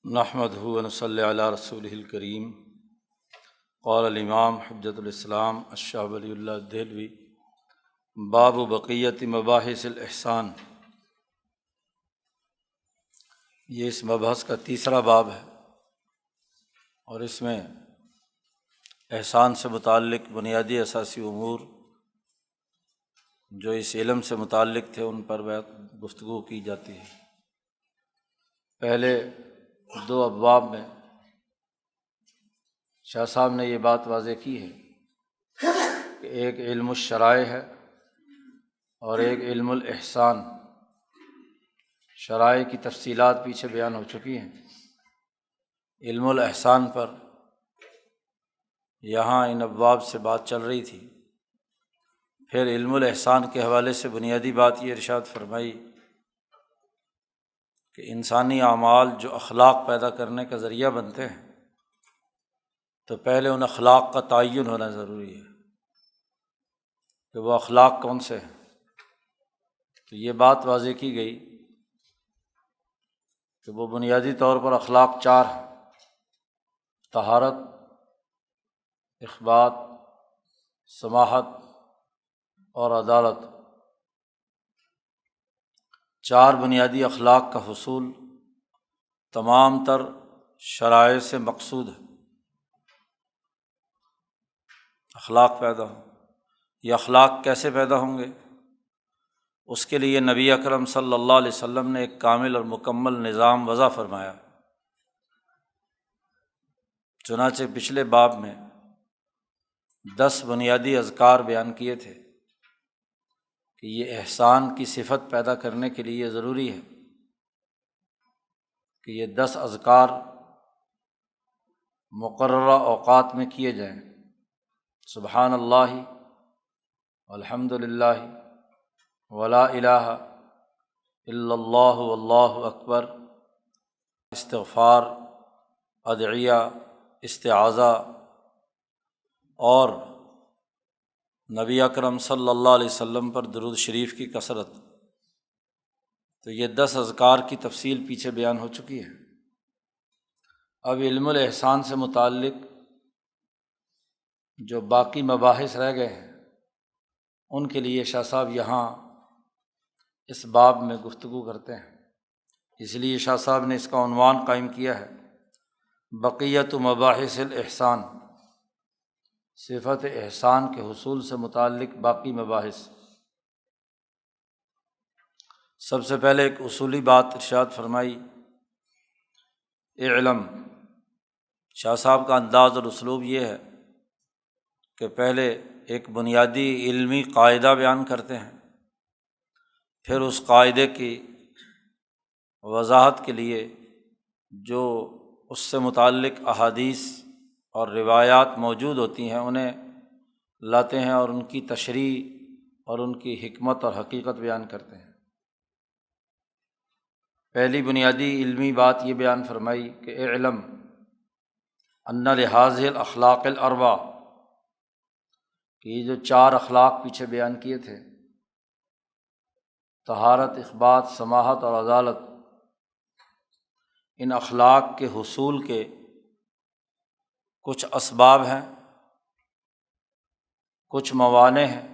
نحمدہ و نصلی علی رسولہ الکریم۔ قال الامام حجۃ الاسلام الشاہ ولی اللہ دہلوی باب بقیت مباحث الاحسان، یہ اس مبحث کا تیسرا باب ہے اور اس میں احسان سے متعلق بنیادی اساسی امور جو اس علم سے متعلق تھے ان پر گفتگو کی جاتی ہے۔ پہلے دو ابواب میں شاہ صاحب نے یہ بات واضح کی ہے کہ ایک علم الشرائع ہے اور ایک علم الاحسان۔ شرائع کی تفصیلات پیچھے بیان ہو چکی ہیں، علم الاحسان پر یہاں ان ابواب سے بات چل رہی تھی۔ پھر علم الاحسان کے حوالے سے بنیادی بات یہ ارشاد فرمائی کہ انسانی اعمال جو اخلاق پیدا کرنے کا ذریعہ بنتے ہیں تو پہلے ان اخلاق کا تعین ہونا ضروری ہے کہ وہ اخلاق کون سے ہیں۔ تو یہ بات واضح کی گئی کہ وہ بنیادی طور پر اخلاق چار ہیں: طہارت، اخبات، سماحت اور عدالت۔ چار بنیادی اخلاق کا حصول تمام تر شرائع سے مقصود ہے۔ اخلاق پیدا ہوں، یہ اخلاق کیسے پیدا ہوں گے؟ اس کے لیے نبی اکرم صلی اللہ علیہ وسلم نے ایک کامل اور مکمل نظام وضع فرمایا۔ چنانچہ پچھلے باب میں 10 بنیادی اذکار بیان کیے تھے کہ یہ احسان کی صفت پیدا کرنے کے لیے ضروری ہے کہ یہ 10 اذکار مقررہ اوقات میں کیے جائیں۔ سبحان اللہ والحمد للہ ولا الہ الا اللہ واللہ اکبر، استغفار، ادعیہ، استعاذہ اور نبی اکرم صلی اللہ علیہ وسلم پر درود شریف کی کثرت۔ تو یہ 10 اذکار کی تفصیل پیچھے بیان ہو چکی ہے۔ اب علم الاحسان سے متعلق جو باقی مباحث رہ گئے ہیں ان کے لیے شاہ صاحب یہاں اس باب میں گفتگو کرتے ہیں، اس لیے شاہ صاحب نے اس کا عنوان قائم کیا ہے بقیت مباحث الاحسان، صفت احسان کے حصول سے متعلق باقی مباحث۔ سب سے پہلے ایک اصولی بات ارشاد فرمائی، اعلم۔ شاہ صاحب کا انداز اور اسلوب یہ ہے کہ پہلے ایک بنیادی علمی قاعدہ بیان کرتے ہیں، پھر اس قاعدے کی وضاحت کے لیے جو اس سے متعلق احادیث اور روایات موجود ہوتی ہیں انہیں لاتے ہیں اور ان کی تشریح اور ان کی حکمت اور حقیقت بیان کرتے ہیں۔ پہلی بنیادی علمی بات یہ بیان فرمائی کہ اعلم ان لہذہ الاخلاق الاربع، کہ یہ جو 4 اخلاق پیچھے بیان کیے تھے، طہارت، اخبات، سماحت اور عدالت، ان اخلاق کے حصول کے کچھ اسباب ہیں، کچھ موانع ہیں،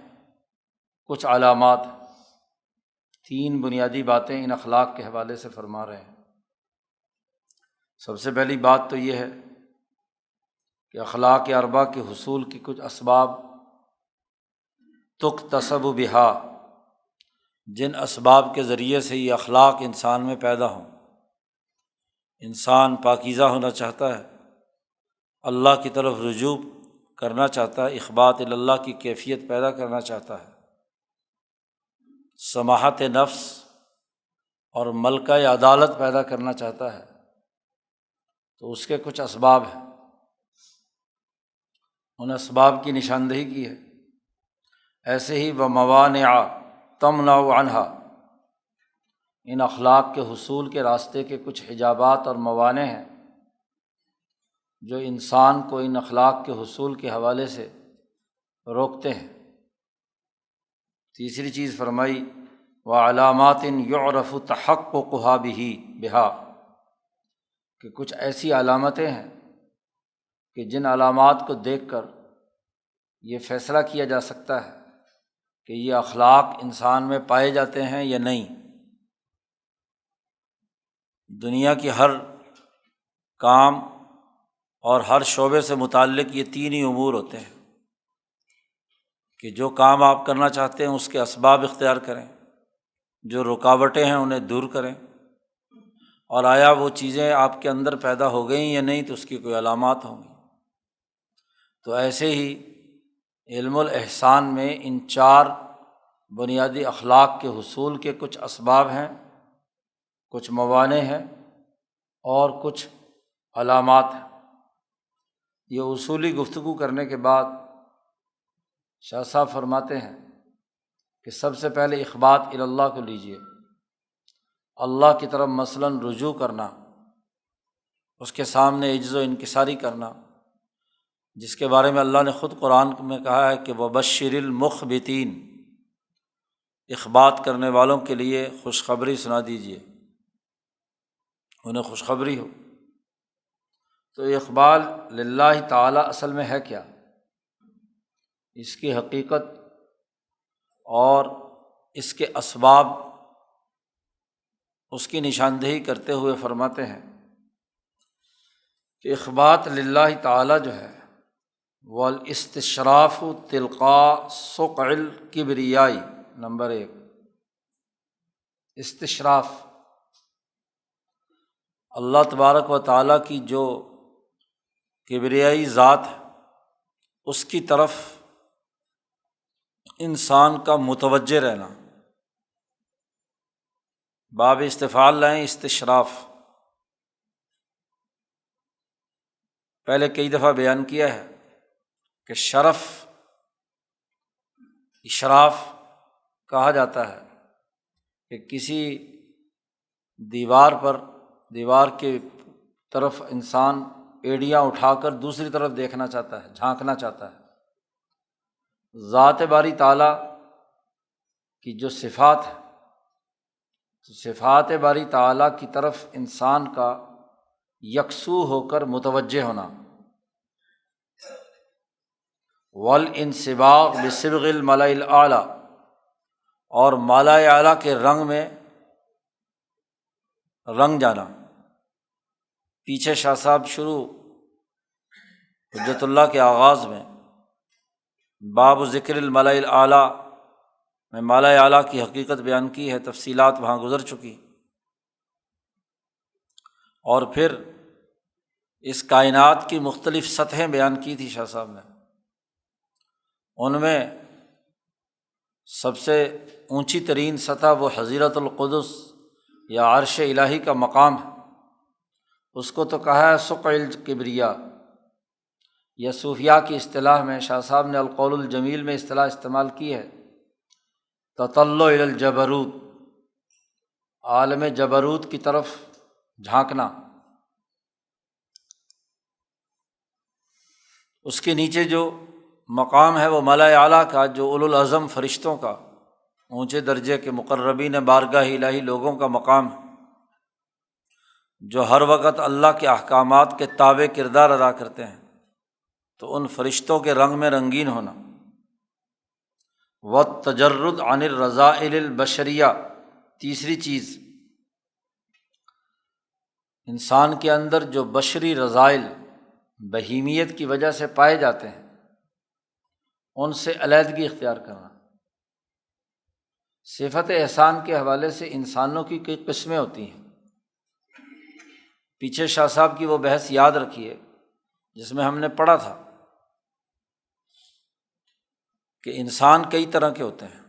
کچھ علامات ہیں۔ 3 بنیادی باتیں ان اخلاق کے حوالے سے فرما رہے ہیں۔ سب سے پہلی بات تو یہ ہے کہ اخلاق اربع کے حصول کی کچھ اسباب تکتسب بہا، جن اسباب کے ذریعے سے یہ اخلاق انسان میں پیدا ہوں۔ انسان پاکیزہ ہونا چاہتا ہے، اللہ کی طرف رجوع کرنا چاہتا ہے، اخبات اللہ کی کیفیت پیدا کرنا چاہتا ہے، سماحت نفس اور ملکہ عدالت پیدا کرنا چاہتا ہے، تو اس کے کچھ اسباب ہیں۔ ان اسباب کی نشاندہی کی ہے۔ ایسے ہی وموانع تمنع عنہا، ان اخلاق کے حصول کے راستے کے کچھ حجابات اور موانع ہیں جو انسان کو ان اخلاق کے حصول کے حوالے سے روکتے ہیں۔ تیسری چیز فرمائی وعلامات یعرف تحققها بہا، کہ کچھ ایسی علامتیں ہیں کہ جن علامات کو دیکھ کر یہ فیصلہ کیا جا سکتا ہے کہ یہ اخلاق انسان میں پائے جاتے ہیں یا نہیں۔ دنیا کی ہر کام اور ہر شعبے سے متعلق یہ تین ہی امور ہوتے ہیں کہ جو کام آپ کرنا چاہتے ہیں اس کے اسباب اختیار کریں، جو رکاوٹیں ہیں انہیں دور کریں، اور آیا وہ چیزیں آپ کے اندر پیدا ہو گئیں یا نہیں تو اس کی کوئی علامات ہوں گی۔ تو ایسے ہی علم الاحسان میں ان چار بنیادی اخلاق کے حصول کے کچھ اسباب ہیں، کچھ موانع ہیں اور کچھ علامات ہیں۔ یہ اصولی گفتگو کرنے کے بعد شاہ صاحب فرماتے ہیں کہ سب سے پہلے اخبات الی اللہ کو لیجیے، اللہ کی طرف مثلاً رجوع کرنا، اس کے سامنے عجز و انکساری کرنا، جس کے بارے میں اللہ نے خود قرآن میں کہا ہے کہ وبشر المخبتین، اخبات کرنے والوں کے لیے خوشخبری سنا دیجیے، انہیں خوشخبری ہو۔ تو اقبال للہ تعالیٰ اصل میں ہے کیا؟ اس کی حقیقت اور اس کے اسباب اس کی نشاندہی کرتے ہوئے فرماتے ہیں کہ اخبات للہ تعالیٰ جو ہے وہ الاستشراف تلقاء سقع الکبریاء، نمبر 1 استشراف، اللہ تبارک و تعالیٰ کی جو کبریائی ذات ہے اس کی طرف انسان کا متوجہ رہنا، باب استفعال لائیں استشراف، پہلے کئی دفعہ بیان کیا ہے کہ شرف اشراف کہا جاتا ہے کہ کسی دیوار کے طرف انسان ایڑیاں اٹھا کر دوسری طرف دیکھنا چاہتا ہے، جھانکنا چاہتا ہے۔ ذات باری تعالیٰ کی جو صفات ہے، تو صفات باری تعالیٰ کی طرف انسان کا یکسو ہو کر متوجہ ہونا، والانصباغ بصبغ الملأ الاعلیٰ، اور ملأ اعلیٰ کے رنگ میں رنگ جانا۔ پیچھے شاہ صاحب شروع حجت اللہ کے آغاز میں باب ذکر الملأ الاعلیٰ میں ملأ اعلیٰ کی حقیقت بیان کی ہے، تفصیلات وہاں گزر چکی، اور پھر اس کائنات کی مختلف سطحیں بیان کی تھی شاہ صاحب نے۔ ان میں سب سے اونچی ترین سطح وہ حضیرت القدس یا عرش الہی کا مقام ہے، اس کو تو کہا ہے سقع الکبریاء، یا صوفیاء کی اصطلاح میں شاہ صاحب نے القول الجمیل میں اصطلاح استعمال کی ہے تطلع الی الجبروت، عالم جبروت کی طرف جھانکنا۔ اس کے نیچے جو مقام ہے وہ ملأ اعلیٰ کا، جو اولو العزم فرشتوں کا، اونچے درجے کے مقربین بارگاہ الہی لوگوں کا مقام ہے، جو ہر وقت اللہ کے احکامات کے تابع کردار ادا کرتے ہیں، تو ان فرشتوں کے رنگ میں رنگین ہونا۔ والتجرد عن الرذائل البشریہ، تیسری چیز، انسان کے اندر جو بشری رذائل بہیمیت کی وجہ سے پائے جاتے ہیں ان سے علیحدگی اختیار کرنا۔ صفت احسان کے حوالے سے انسانوں کی کئی قسمیں ہوتی ہیں، پیچھے شاہ صاحب کی وہ بحث یاد رکھیے جس میں ہم نے پڑھا تھا کہ انسان کئی طرح کے ہوتے ہیں،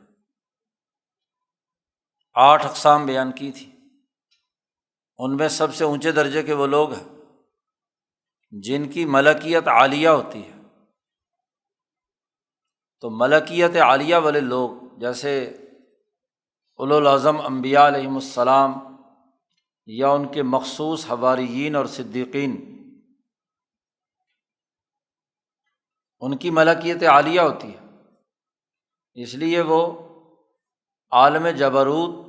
8 اقسام بیان کی تھی۔ ان میں سب سے اونچے درجے کے وہ لوگ ہیں جن کی ملکیت عالیہ ہوتی ہے۔ تو ملکیت عالیہ والے لوگ جیسے اولو العزم انبیاء علیہم السلام، یا ان کے مخصوص حواریین اور صدیقین، ان کی ملکیت عالیہ ہوتی ہے، اس لیے وہ عالم جبروت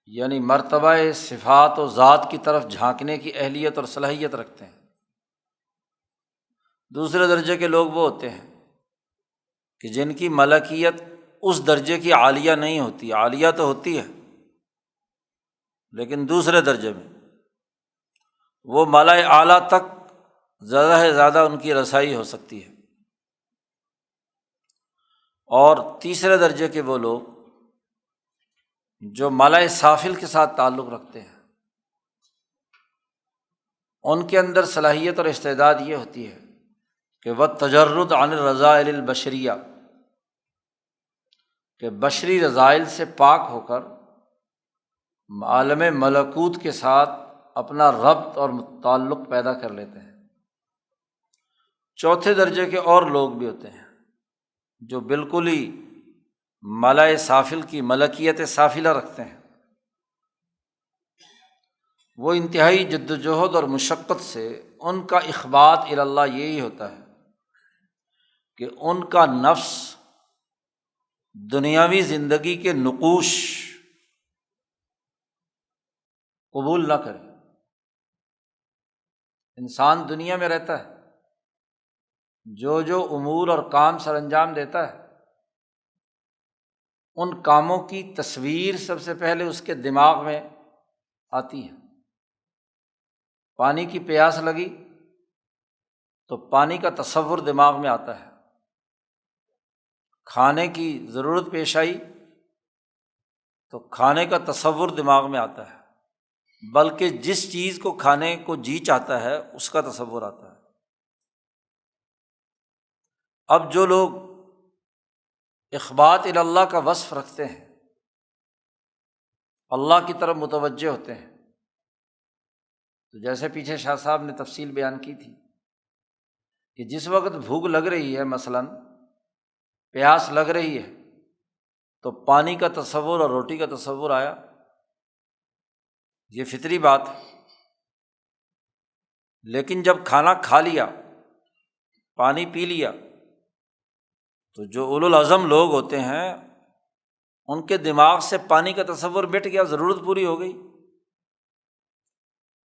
یعنی مرتبہ صفات و ذات کی طرف جھانکنے کی اہلیت اور صلاحیت رکھتے ہیں۔ دوسرے درجے کے لوگ وہ ہوتے ہیں کہ جن کی ملکیت اس درجے کی عالیہ نہیں ہوتی، عالیہ تو ہوتی ہے لیکن دوسرے درجے میں، وہ ملائے اعلیٰ تک زیادہ سے زیادہ ان کی رسائی ہو سکتی ہے۔ اور تیسرے درجے کے وہ لوگ جو ملائے سافل کے ساتھ تعلق رکھتے ہیں، ان کے اندر صلاحیت اور استعداد یہ ہوتی ہے کہ وہ تجرد عن الرذائل البشریہ، کہ بشری رذائل سے پاک ہو کر عالم ملکوت کے ساتھ اپنا ربط اور تعلق پیدا کر لیتے ہیں۔ چوتھے درجے کے اور لوگ بھی ہوتے ہیں جو بالکل ہی ملائے سافل کی ملکیت سافلہ رکھتے ہیں، وہ انتہائی جد و جہد اور مشقت سے ان کا اخبات الی اللہ یہی ہوتا ہے کہ ان کا نفس دنیاوی زندگی کے نقوش قبول نہ کرے۔ انسان دنیا میں رہتا ہے، جو امور اور کام سر انجام دیتا ہے، ان کاموں کی تصویر سب سے پہلے اس کے دماغ میں آتی ہے۔ پانی کی پیاس لگی تو پانی کا تصور دماغ میں آتا ہے، کھانے کی ضرورت پیش آئی تو کھانے کا تصور دماغ میں آتا ہے، بلکہ جس چیز کو کھانے کو جی چاہتا ہے اس کا تصور آتا ہے۔ اب جو لوگ اخبات الی اللہ کا وصف رکھتے ہیں، اللہ کی طرف متوجہ ہوتے ہیں، تو جیسے پیچھے شاہ صاحب نے تفصیل بیان کی تھی کہ جس وقت بھوک لگ رہی ہے، مثلاً پیاس لگ رہی ہے، تو پانی کا تصور اور روٹی کا تصور آیا، یہ فطری بات ہے۔ لیکن جب کھانا کھا لیا، پانی پی لیا، تو جو اولو العزم لوگ ہوتے ہیں ان کے دماغ سے پانی کا تصور مٹ گیا، ضرورت پوری ہو گئی،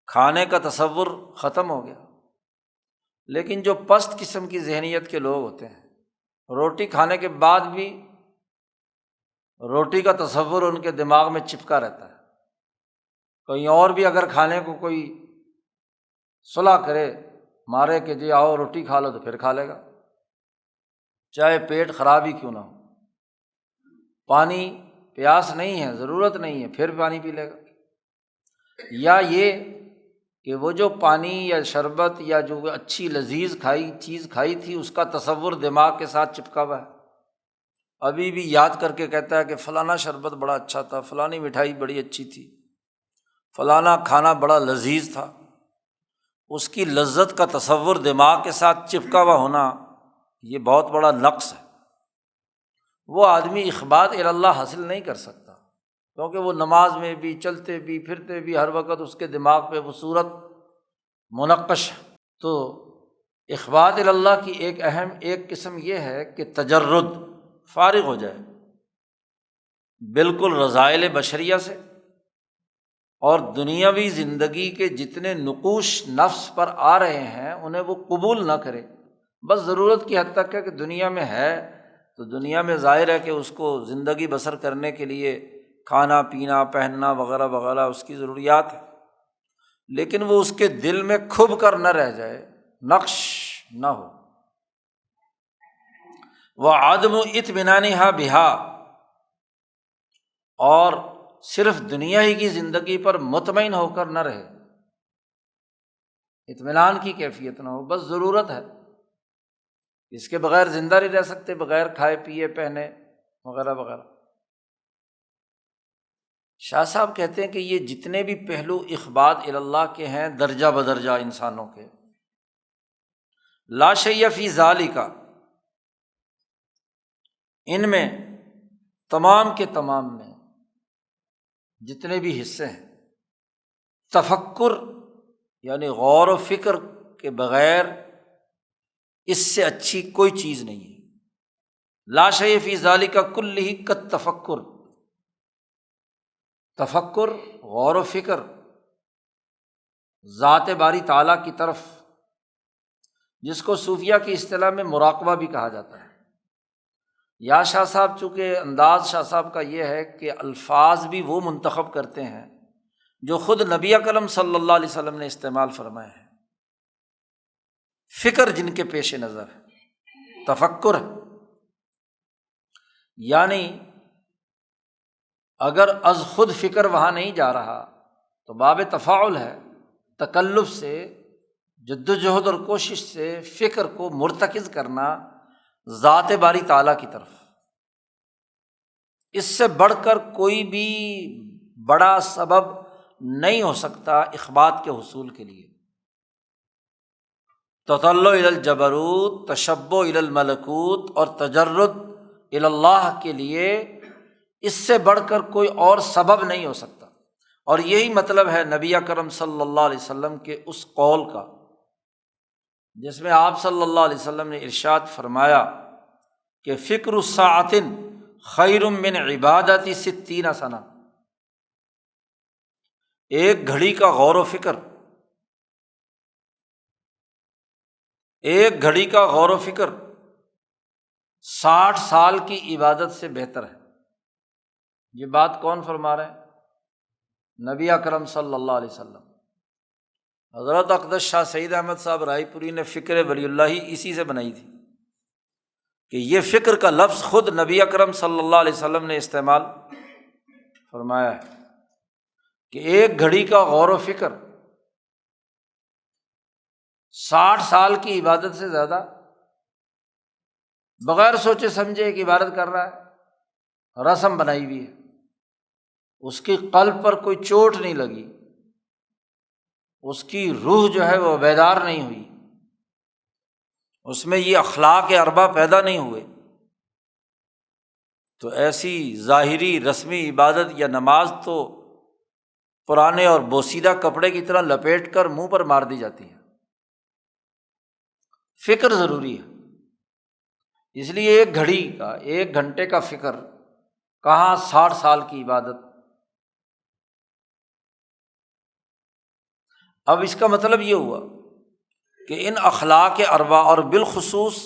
کھانے کا تصور ختم ہو گیا۔ لیکن جو پست قسم کی ذہنیت کے لوگ ہوتے ہیں، روٹی کھانے کے بعد بھی روٹی کا تصور ان کے دماغ میں چپکا رہتا ہے، کہیں اور بھی اگر کھانے کو کوئی صلح کرے، مارے کہ جی آؤ روٹی کھا لو، تو پھر کھا لے گا، چاہے پیٹ خراب ہی کیوں نہ ہو۔ پانی پیاس نہیں ہے، ضرورت نہیں ہے، پھر پانی پی لے گا۔ یا یہ کہ وہ جو پانی یا شربت یا جو اچھی لذیذ چیز کھائی تھی اس کا تصور دماغ کے ساتھ چپکا ہوا ہے، ابھی بھی یاد کر کے کہتا ہے کہ فلانا شربت بڑا اچھا تھا، فلانی مٹھائی بڑی اچھی تھی، فلانا کھانا بڑا لذیذ تھا۔ اس کی لذت کا تصور دماغ کے ساتھ چپکا ہوا ہونا یہ بہت بڑا نقص ہے۔ وہ آدمی اخبات الی اللہ حاصل نہیں کر سکتا، کیونکہ وہ نماز میں بھی، چلتے بھی، پھرتے بھی، ہر وقت اس کے دماغ پہ وہ صورت منقش ہے۔ تو اخبات الی اللہ کی ایک قسم یہ ہے کہ تجرد، فارغ ہو جائے بالکل رذائل بشریہ سے، اور دنیاوی زندگی کے جتنے نقوش نفس پر آ رہے ہیں انہیں وہ قبول نہ کرے، بس ضرورت کی حد تک ہے کہ دنیا میں ہے تو دنیا میں ظاہر ہے کہ اس کو زندگی بسر کرنے کے لیے کھانا پینا پہننا وغیرہ وغیرہ اس کی ضروریات ہے، لیکن وہ اس کے دل میں کھب کر نہ رہ جائے، نقش نہ ہو۔ وعدم اطمینانھا بہا، اور صرف دنیا ہی کی زندگی پر مطمئن ہو کر نہ رہے، اطمینان کی کیفیت نہ ہو، بس ضرورت ہے، اس کے بغیر زندہ نہیں رہ سکتے، بغیر کھائے پیے پہنے وغیرہ وغیرہ۔ شاہ صاحب کہتے ہیں کہ یہ جتنے بھی پہلو اخبات الی اللہ کے ہیں درجہ بدرجہ انسانوں کے، لا شیء فی ذالک، ان میں تمام کے تمام میں جتنے بھی حصے ہیں، تفکر یعنی غور و فکر کے بغیر اس سے اچھی کوئی چیز نہیں ہے۔ لا شیء فی ذالک کلہ کالتفکر، تفکر، غور و فکر ذات باری تعالیٰ کی طرف، جس کو صوفیہ کی اصطلاح میں مراقبہ بھی کہا جاتا ہے۔ یا شاہ صاحب چونکہ انداز شاہ صاحب کا یہ ہے کہ الفاظ بھی وہ منتخب کرتے ہیں جو خود نبی اکرم صلی اللہ علیہ وسلم نے استعمال فرمائے ہیں، فکر جن کے پیش نظر ہے، تفکر ہے۔ یعنی اگر از خود فکر وہاں نہیں جا رہا تو باب تفاعل ہے، تکلف سے، جد و جہد اور کوشش سے فکر کو مرتکز کرنا ذات باری تعالیٰ کی طرف۔ اس سے بڑھ کر کوئی بھی بڑا سبب نہیں ہو سکتا اخبات کے حصول کے لیے۔ تطلع الی الجبروت، تشبع الی الملکوت اور تجرد الی اللہ کے لیے اس سے بڑھ کر کوئی اور سبب نہیں ہو سکتا۔ اور یہی مطلب ہے نبی اکرم صلی اللہ علیہ وسلم کے اس قول کا جس میں آپ صلی اللہ علیہ وسلم نے ارشاد فرمایا کہ فکر الساعۃ خیر من عبادت 60 سنہ، ایک گھڑی کا غور و فکر، ایک گھڑی کا غور و فکر 60 سال کی عبادت سے بہتر ہے۔ یہ بات کون فرما رہے ہیں؟ نبی اکرم صلی اللہ علیہ وسلم۔ حضرت اقدس شاہ سعید احمد صاحب رائے پوری نے فکر ولی اللہ ہی اسی سے بنائی تھی کہ یہ فکر کا لفظ خود نبی اکرم صلی اللہ علیہ وسلم نے استعمال فرمایا ہے کہ ایک گھڑی کا غور و فکر 60 سال کی عبادت سے زیادہ، بغیر سوچے سمجھے ایک عبادت کر رہا ہے، رسم بنائی ہوئی ہے، اس کی قلب پر کوئی چوٹ نہیں لگی، اس کی روح جو ہے وہ بیدار نہیں ہوئی، اس میں یہ اخلاق اربع پیدا نہیں ہوئے، تو ایسی ظاہری رسمی عبادت یا نماز تو پرانے اور بوسیدہ کپڑے کی طرح لپیٹ کر منہ پر مار دی جاتی ہے۔ فکر ضروری ہے، اس لیے ایک گھڑی کا، ایک گھنٹے کا فکر کہاں 60 سال کی عبادت۔ اب اس کا مطلب یہ ہوا کہ ان اخلاق اربع اور بالخصوص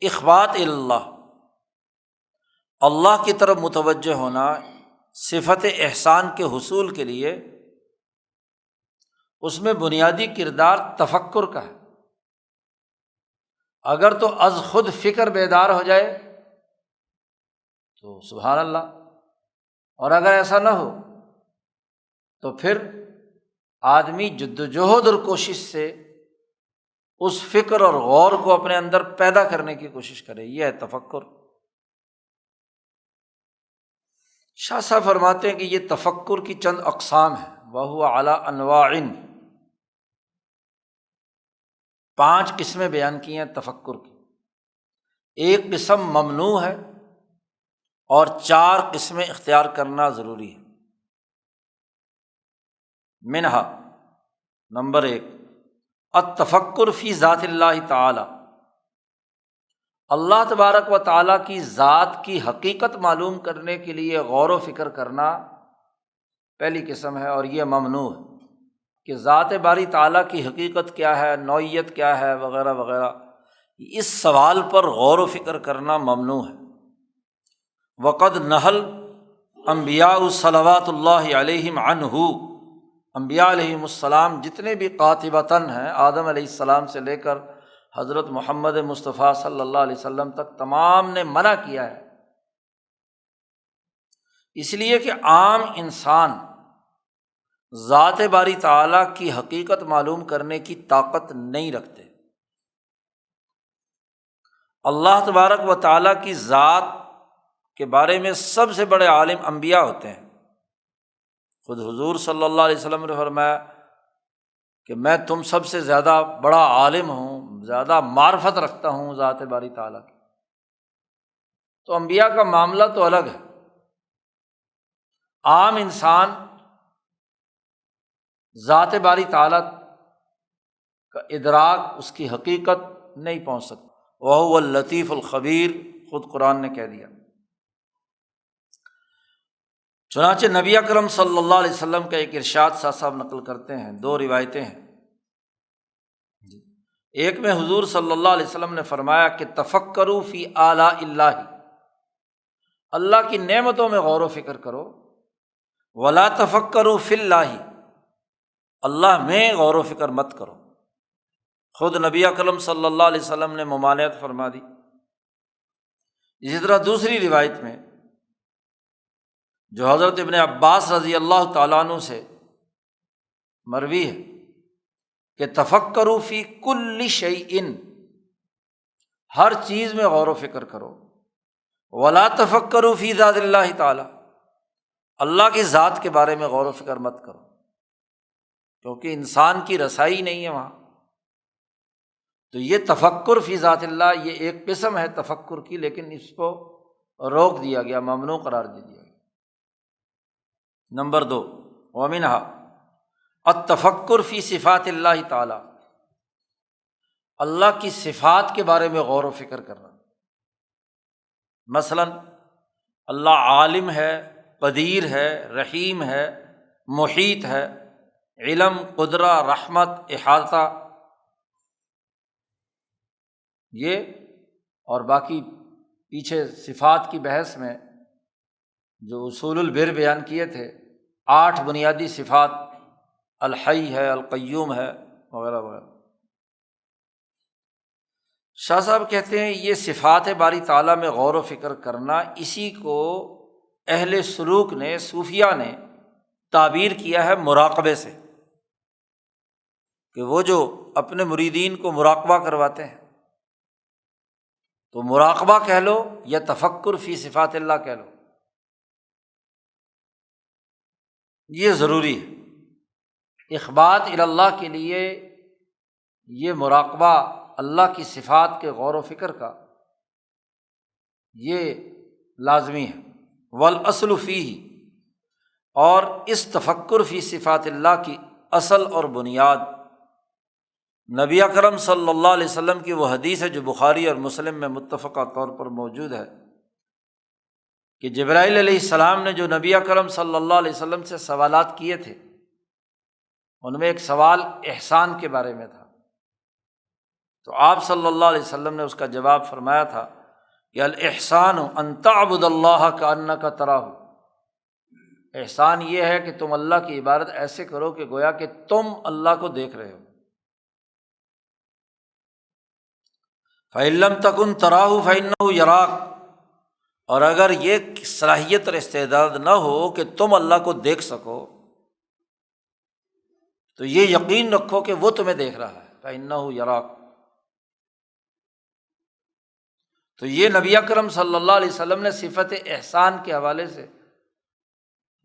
اخبات اللہ، اللہ کی طرف متوجہ ہونا، صفت احسان کے حصول کے لیے اس میں بنیادی کردار تفکر کا ہے۔ اگر تو از خود فکر بیدار ہو جائے تو سبحان اللہ، اور اگر ایسا نہ ہو تو پھر آدمی جد و جہد اور کوشش سے اس فکر اور غور کو اپنے اندر پیدا کرنے کی کوشش کرے، یہ ہے تفکر۔ شاہ صاحب فرماتے ہیں کہ یہ تفکر کی چند اقسام ہیں، وَهُوَ عَلَىٰ أَنْوَاعٍ، 5 قسمیں بیان کی ہیں تفکر کی۔ ایک قسم ممنوع ہے اور 4 قسمیں اختیار کرنا ضروری ہے۔ منہا، نمبر 1، التفکر فی ذات اللہ تعالی، اللہ تبارک و تعالیٰ کی ذات کی حقیقت معلوم کرنے کے لیے غور و فکر کرنا پہلی قسم ہے، اور یہ ممنوع ہے کہ ذات باری تعالیٰ کی حقیقت کیا ہے، نوعیت کیا ہے، وغیرہ وغیرہ، اس سوال پر غور و فکر کرنا ممنوع ہے۔ وقد نہل انبیاء صلوات اللہ علیہم عنہ، انبیاء علیہم السلام جتنے بھی قاطبتاً ہیں، آدم علیہ السلام سے لے کر حضرت محمد مصطفیٰ صلی اللہ علیہ وسلم تک، تمام نے منع کیا ہے، اس لیے کہ عام انسان ذات باری تعالیٰ کی حقیقت معلوم کرنے کی طاقت نہیں رکھتے۔ اللہ تبارک و تعالیٰ کی ذات کے بارے میں سب سے بڑے عالم انبیاء ہوتے ہیں۔ خود حضور صلی اللہ علیہ وسلم نے فرمایا کہ میں تم سب سے زیادہ بڑا عالم ہوں، زیادہ معرفت رکھتا ہوں ذات باری تعالیٰ کی۔ تو انبیاء کا معاملہ تو الگ ہے، عام انسان ذات باری تعالیٰ کا ادراک، اس کی حقیقت نہیں پہنچ سکتا۔ وَهُوَ اللطیف الخبیر، خود قرآن نے کہہ دیا۔ چنانچہ نبی اکرم صلی اللہ علیہ وسلم کا ایک ارشاد صاحب نقل کرتے ہیں، دو روایتیں ہیں۔ ایک میں حضور صلی اللہ علیہ وسلم نے فرمایا کہ تفکروا فی آلاء اللہ، اللہ کی نعمتوں میں غور و فکر کرو، ولا تفکروا فی اللہ، اللہ میں غور و فکر مت کرو۔ خود نبی اکرم صلی اللہ علیہ وسلم نے ممانعت فرما دی۔ اسی طرح دوسری روایت میں جو حضرت ابن عباس رضی اللہ تعالیٰ عنہ سے مروی ہے کہ تفکروا فی کل شیء، ہر چیز میں غور و فکر کرو، ولا تفکروا فی ذات اللہ تعالی، اللہ کی ذات کے بارے میں غور و فکر مت کرو، کیونکہ انسان کی رسائی نہیں ہے وہاں۔ تو یہ تفکر فی ذات اللہ یہ ایک قسم ہے تفکر کی، لیکن اس کو روک دیا گیا، ممنوع قرار دے دیا گیا۔ نمبر 2، ومنها التفکر فی صفات اللہ تعالی، اللہ کی صفات کے بارے میں غور و فکر کرنا۔ مثلاً اللہ عالم ہے، قدیر ہے، رحیم ہے، محیط ہے، علم، قدرہ، رحمت، احاطہ، یہ اور باقی پیچھے صفات کی بحث میں جو اصول البر بیان کیے تھے، 8 بنیادی صفات، الحی ہے، القیوم ہے، وغیرہ وغیرہ۔ شاہ صاحب کہتے ہیں یہ صفات باری تعالیٰ میں غور و فکر کرنا، اسی کو اہل سلوک نے، صوفیہ نے تعبیر کیا ہے مراقبے سے، کہ وہ جو اپنے مریدین کو مراقبہ کرواتے ہیں، تو مراقبہ کہہ لو یا تفکر فی صفات اللہ کہہ لو، یہ ضروری ہے۔ اخبات الی اللہ کے لیے یہ مراقبہ اللہ کی صفات کے غور و فکر کا یہ لازمی ہے۔ والاصل فیہ، اور اس تفکر فی صفات اللہ کی اصل اور بنیاد نبی اکرم صلی اللہ علیہ وسلم کی وہ حدیث ہے جو بخاری اور مسلم میں متفقہ طور پر موجود ہے کہ جبرائیل علیہ السلام نے جو نبی اکرم صلی اللہ علیہ وسلم سے سوالات کیے تھے، ان میں ایک سوال احسان کے بارے میں تھا، تو آپ صلی اللہ علیہ وسلم نے اس کا جواب فرمایا تھا کہ الاحسان ان تعبد اللہ کأنک تراہ، احسان یہ ہے کہ تم اللہ کی عبادت ایسے کرو کہ گویا کہ تم اللہ کو دیکھ رہے ہو۔ فإن لم تکن تراہ فإنہ یراک، اور اگر یہ صلاحیت اور استعداد نہ ہو کہ تم اللہ کو دیکھ سکو تو یہ یقین رکھو کہ وہ تمہیں دیکھ رہا ہے، فإنہ یراک۔ تو یہ نبی اکرم صلی اللہ علیہ وسلم نے صفت احسان کے حوالے سے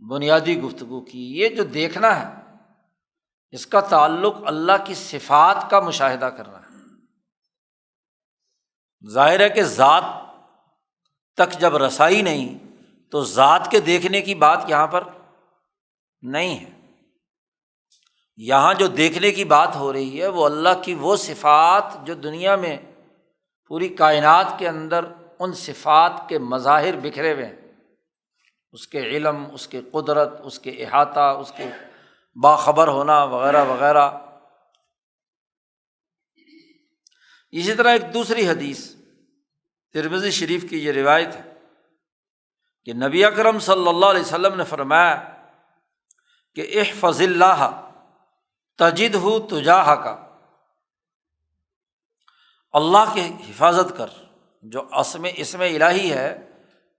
بنیادی گفتگو کی۔ یہ جو دیکھنا ہے اس کا تعلق اللہ کی صفات کا مشاہدہ کرنا ہے۔ ظاہر ہے کہ ذات تک جب رسائی نہیں تو ذات کے دیکھنے کی بات یہاں پر نہیں ہے۔ یہاں جو دیکھنے کی بات ہو رہی ہے وہ اللہ کی وہ صفات جو دنیا میں پوری کائنات کے اندر ان صفات کے مظاہر بکھرے ہوئے ہیں، اس کے علم، اس کے قدرت، اس کے احاطہ، اس کے باخبر ہونا وغیرہ وغیرہ۔ اسی طرح ایک دوسری حدیث ترمذی شریف کی یہ روایت ہے کہ نبی اکرم صلی اللہ علیہ وسلم نے فرمایا کہ احفظ اللہ تجدہ تجاہک، اللہ کی حفاظت کر، جو اسم الہی ہے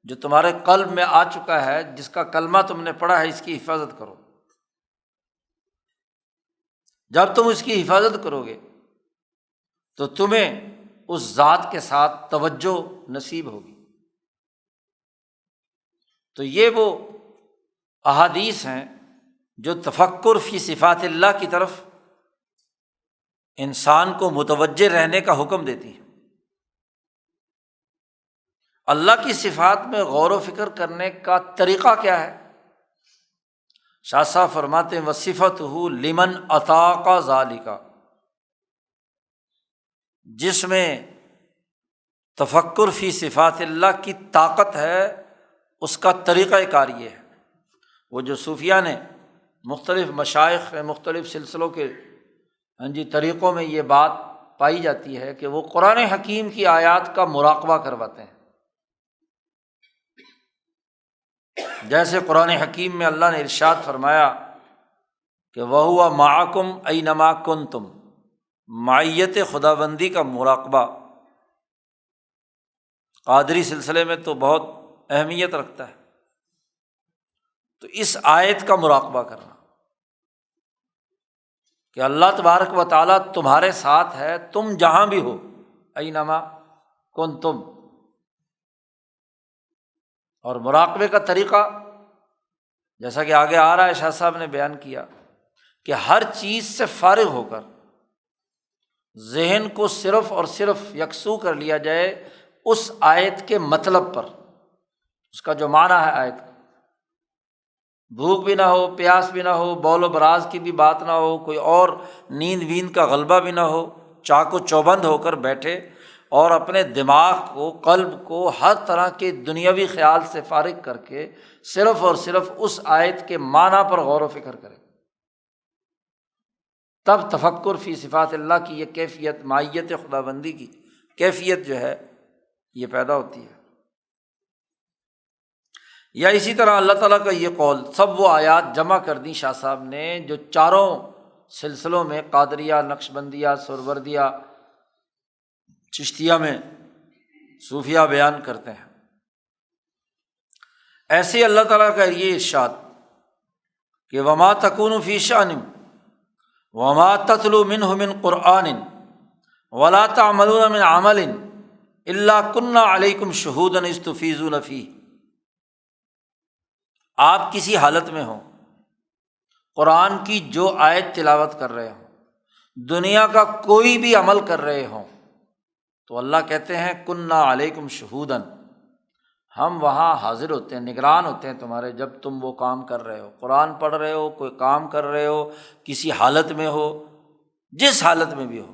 جو تمہارے قلب میں آ چکا ہے، جس کا کلمہ تم نے پڑھا ہے، اس کی حفاظت کرو۔ جب تم اس کی حفاظت کرو گے تو تمہیں اس ذات کے ساتھ توجہ نصیب ہوگی۔ تو یہ وہ احادیث ہیں جو تفکر فی صفات اللہ کی طرف انسان کو متوجہ رہنے کا حکم دیتی ہے۔ اللہ کی صفات میں غور و فکر کرنے کا طریقہ کیا ہے؟ شاہ صاحب فرماتے ہیں وصفتہ لمن اطاق ذالک، جس میں تفکر فی صفات اللہ کی طاقت ہے اس کا طریقہ کار یہ ہے وہ جو صوفیہ نے مختلف مشائخ مختلف سلسلوں کے طریقوں میں یہ بات پائی جاتی ہے کہ وہ قرآن حکیم کی آیات کا مراقبہ کرواتے ہیں۔ جیسے قرآن حکیم میں اللہ نے ارشاد فرمایا کہ وَهُوَ مَعَكُمْ أَيْنَمَا كُنْتُمْ، معیت خداوندی کا مراقبہ قادری سلسلے میں تو بہت اہمیت رکھتا ہے۔ تو اس آیت کا مراقبہ کرنا کہ اللہ تبارک و تعالیٰ تمہارے ساتھ ہے، تم جہاں بھی ہو، اینما کنتم۔ اور مراقبے کا طریقہ جیسا کہ آگے آ رہا ہے، شاہ صاحب نے بیان کیا کہ ہر چیز سے فارغ ہو کر ذہن کو صرف اور صرف یکسو کر لیا جائے اس آیت کے مطلب پر، اس کا جو معنی ہے آیت کا۔ بھوک بھی نہ ہو، پیاس بھی نہ ہو، بول و براز کی بھی بات نہ ہو، کوئی اور نیند ویند کا غلبہ بھی نہ ہو، چاق و چوبند ہو کر بیٹھے اور اپنے دماغ کو، قلب کو ہر طرح کے دنیاوی خیال سے فارغ کر کے صرف اور صرف اس آیت کے معنی پر غور و فکر کرے، تب تفکر فی صفات اللہ کی یہ کیفیت، معیت خداوندی کی کیفیت جو ہے یہ پیدا ہوتی ہے۔ یا اسی طرح اللہ تعالیٰ کا یہ قول، سب وہ آیات جمع کر دیں شاہ صاحب نے جو چاروں سلسلوں میں، قادریہ، نقشبندیہ، سہروردیہ، چشتیہ میں صوفیہ بیان کرتے ہیں۔ ایسے اللہ تعالیٰ کا یہ ارشاد کہ وما تکون فی شأن وما تتلو منہ من قرآن ولا تعملون من عمل الا کنا علیکم شہودا اذ تفیضون فیہ۔ آپ کسی حالت میں ہوں، قرآن کی جو آیت تلاوت کر رہے ہوں، دنیا کا کوئی بھی عمل کر رہے ہوں، تو اللہ کہتے ہیں کنا علیکم شہوداً، ہم وہاں حاضر ہوتے ہیں، نگران ہوتے ہیں تمہارے، جب تم وہ کام کر رہے ہو، قرآن پڑھ رہے ہو، کوئی کام کر رہے ہو، کسی حالت میں ہو، جس حالت میں بھی ہو،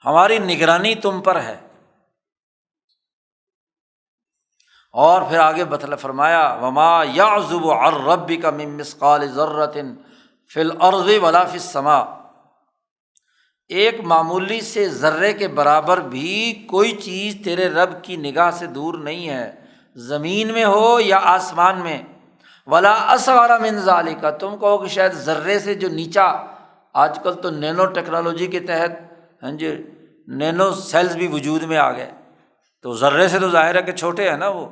ہماری نگرانی تم پر ہے۔ اور پھر آگے فرمایا وما یعزب عن ربک من مثقال ذرۃ فی الارض ولا فی السماء، ایک معمولی سے ذرے کے برابر بھی کوئی چیز تیرے رب کی نگاہ سے دور نہیں ہے، زمین میں ہو یا آسمان میں، ولا اصغر من ذالک، تم کہو کہ شاید ذرے سے جو نیچا، آج کل تو نینو ٹیکنالوجی کے تحت نینو سیلز بھی وجود میں آ گئے، تو ذرے سے تو ظاہر ہے کہ چھوٹے ہیں نا وہ،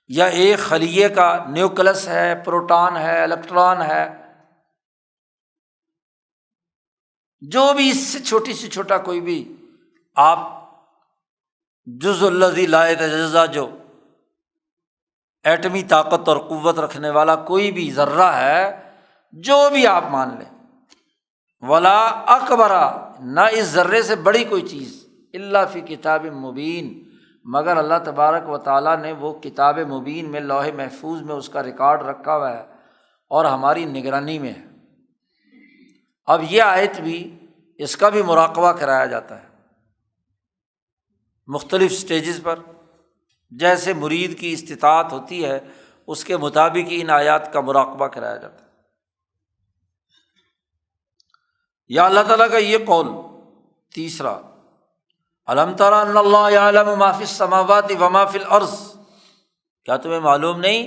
یا ایک خلیے کا نیوکلس ہے، پروٹون ہے، الیکٹران ہے، جو بھی اس سے چھوٹی سے چھوٹا کوئی بھی آپ جزء الذی لا یتجزا، جو ایٹمی طاقت اور قوت رکھنے والا کوئی بھی ذرہ ہے، جو بھی آپ مان لیں، ولا اکبر، نہ اس ذرے سے بڑی کوئی چیز، الا فی کتاب مبین، مگر اللہ تبارک و تعالیٰ نے وہ کتاب مبین میں، لوح محفوظ میں اس کا ریکارڈ رکھا ہوا ہے اور ہماری نگرانی میں ہے۔ اب یہ آیت بھی، اس کا بھی مراقبہ کرایا جاتا ہے مختلف سٹیجز پر، جیسے مرید کی استطاعت ہوتی ہے اس کے مطابق ان آیات کا مراقبہ کرایا جاتا ہے۔ یا اللہ تعالیٰ کا یہ قول تیسرا، الم تر ان اللہ یعلم ما فی السماوات وما فی الارض، کیا تمہیں معلوم نہیں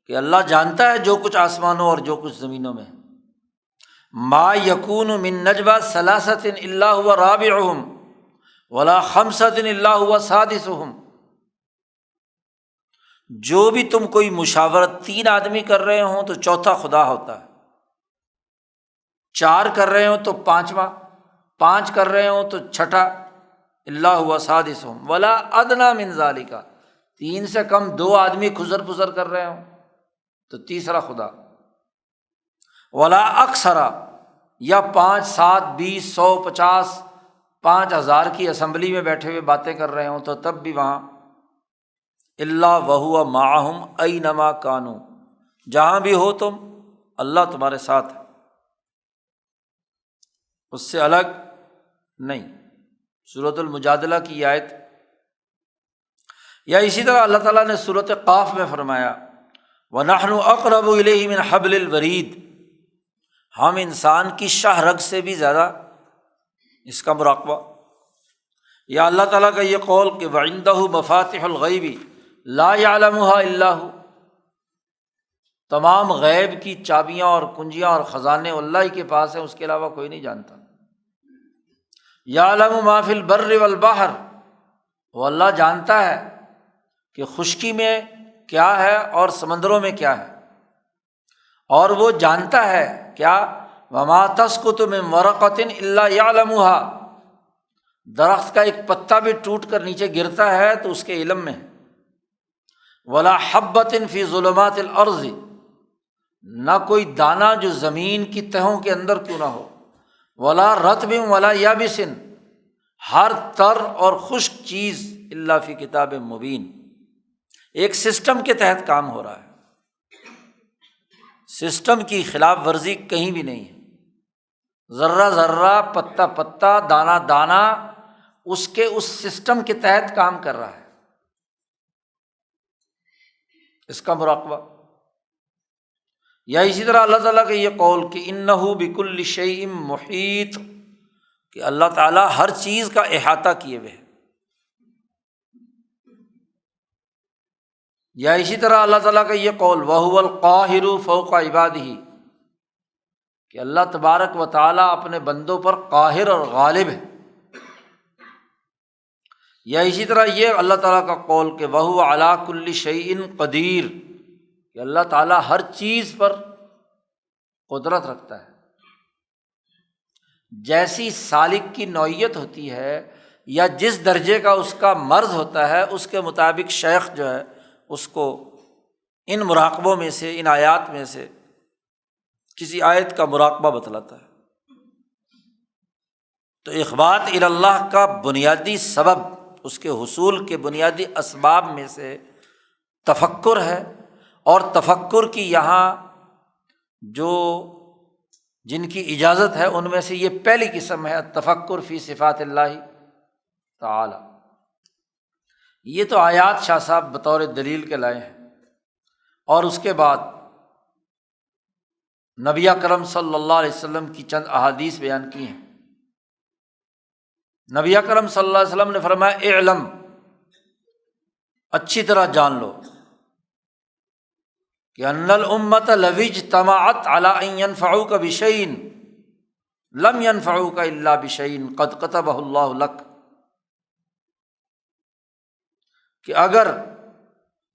کہ اللہ جانتا ہے جو کچھ آسمانوں اور جو کچھ زمینوں میں ہے۔ ما یکون من نجوی ثلاثۃ الا هو رابعهم ولا خمسۃ الا هو سادسهم، جو بھی تم کوئی مشاورت، تین آدمی کر رہے ہوں تو چوتھا خدا ہوتا ہے، چار کر رہے ہوں تو پانچواں، پانچ کر رہے ہوں تو چھٹا، الا هو سادسهم ولا ادنی من ذالک، تین سے کم دو آدمی کھزر پزر کر رہے ہوں تو تیسرا خدا، ولا اکثر، یا 5، 7، 20، 100، 50، 5000 کی اسمبلی میں بیٹھے ہوئے باتیں کر رہے ہوں تو تب بھی وہاں، الا وہو معہم اینما کانوا، جہاں بھی ہو تم، اللہ تمہارے ساتھ ہے، اس سے الگ نہیں۔ سورۃ المجادلہ کی آیت۔ یا اسی طرح اللہ تعالیٰ نے سورۃ قاف میں فرمایا وَنَحْنُ أَقْرَبُ إِلَيْهِ مِنْ حَبْلِ الْوَرِيدِ، ہم انسان کی شاہ رگ سے بھی زیادہ اس کا مراقبہ۔ یا اللہ تعالیٰ کا یہ قول کہ وَعِندَهُ مَفَاتِحُ الْغَيْبِ لَا يَعْلَمُهَا إِلَّا هُوَ، تمام غیب کی چابیاں اور کنجیاں اور خزانے اللہ ہی کے پاس ہیں، اس کے علاوہ کوئی نہیں جانتا۔ یعلم ما فی البر والبحر، وہ اللہ جانتا ہے کہ خشکی میں کیا ہے اور سمندروں میں کیا ہے، اور وہ جانتا ہے کیا، وما تسقط من ورقۃ الا یعلمها، درخت کا ایک پتا بھی ٹوٹ کر نیچے گرتا ہے تو اس کے علم میں ہے۔ ولا حبۃ فی ظلمات الارض، نہ کوئی دانہ جو زمین کی تہوں کے اندر کیوں نہ ہو، ولا رطب ولا یابس، ہر تر اور خشک چیز الا فی کتاب مبین، ایک سسٹم کے تحت کام ہو رہا ہے، سسٹم کی خلاف ورزی کہیں بھی نہیں ہے، ذرہ ذرہ پتا پتا دانہ دانہ اس کے اس سسٹم کے تحت کام کر رہا ہے، اس کا مراقبہ۔ یا اسی طرح اللہ تعالیٰ کا یہ قول کہ انہ بکل شیء محیط، کہ اللہ تعالیٰ ہر چیز کا احاطہ کیے ہوئے ہے۔ یا اسی طرح اللہ تعالیٰ کا یہ قول وَهُوَ الْقَاهِرُ فَوْقَ عِبَادِهِ، کہ اللہ تبارک و تعالیٰ اپنے بندوں پر قاہر اور غالب ہے۔ یا اسی طرح یہ اللہ تعالیٰ کا قول کہ وَهُوَ عَلَىٰ كُلِّ شَيْءٍ قدیر، کہ اللہ تعالیٰ ہر چیز پر قدرت رکھتا ہے۔ جیسی سالک کی نوعیت ہوتی ہے یا جس درجے کا اس کا مرض ہوتا ہے، اس کے مطابق شیخ جو ہے اس کو ان مراقبوں میں سے، ان آیات میں سے کسی آیت کا مراقبہ بتلاتا ہے۔ تو اخبات الی اللہ کا بنیادی سبب، اس کے حصول کے بنیادی اسباب میں سے تفکر ہے، اور تفکر کی یہاں جو جن کی اجازت ہے ان میں سے یہ پہلی قسم ہے التفکر فی صفات اللہ تعالی۔ یہ تو آیات شاہ صاحب بطور دلیل کے لائے ہیں، اور اس کے بعد نبی اکرم صلی اللہ علیہ وسلم کی چند احادیث بیان کی ہیں۔ نبی اکرم صلی اللہ علیہ وسلم نے فرمایا اعلم، اچھی طرح جان لو کہ ان الامۃ لو اجتمعت علی ان ينفعوک بشیء لم ينفعوک الا بشیء قد کتبہ اللہ لک، کہ اگر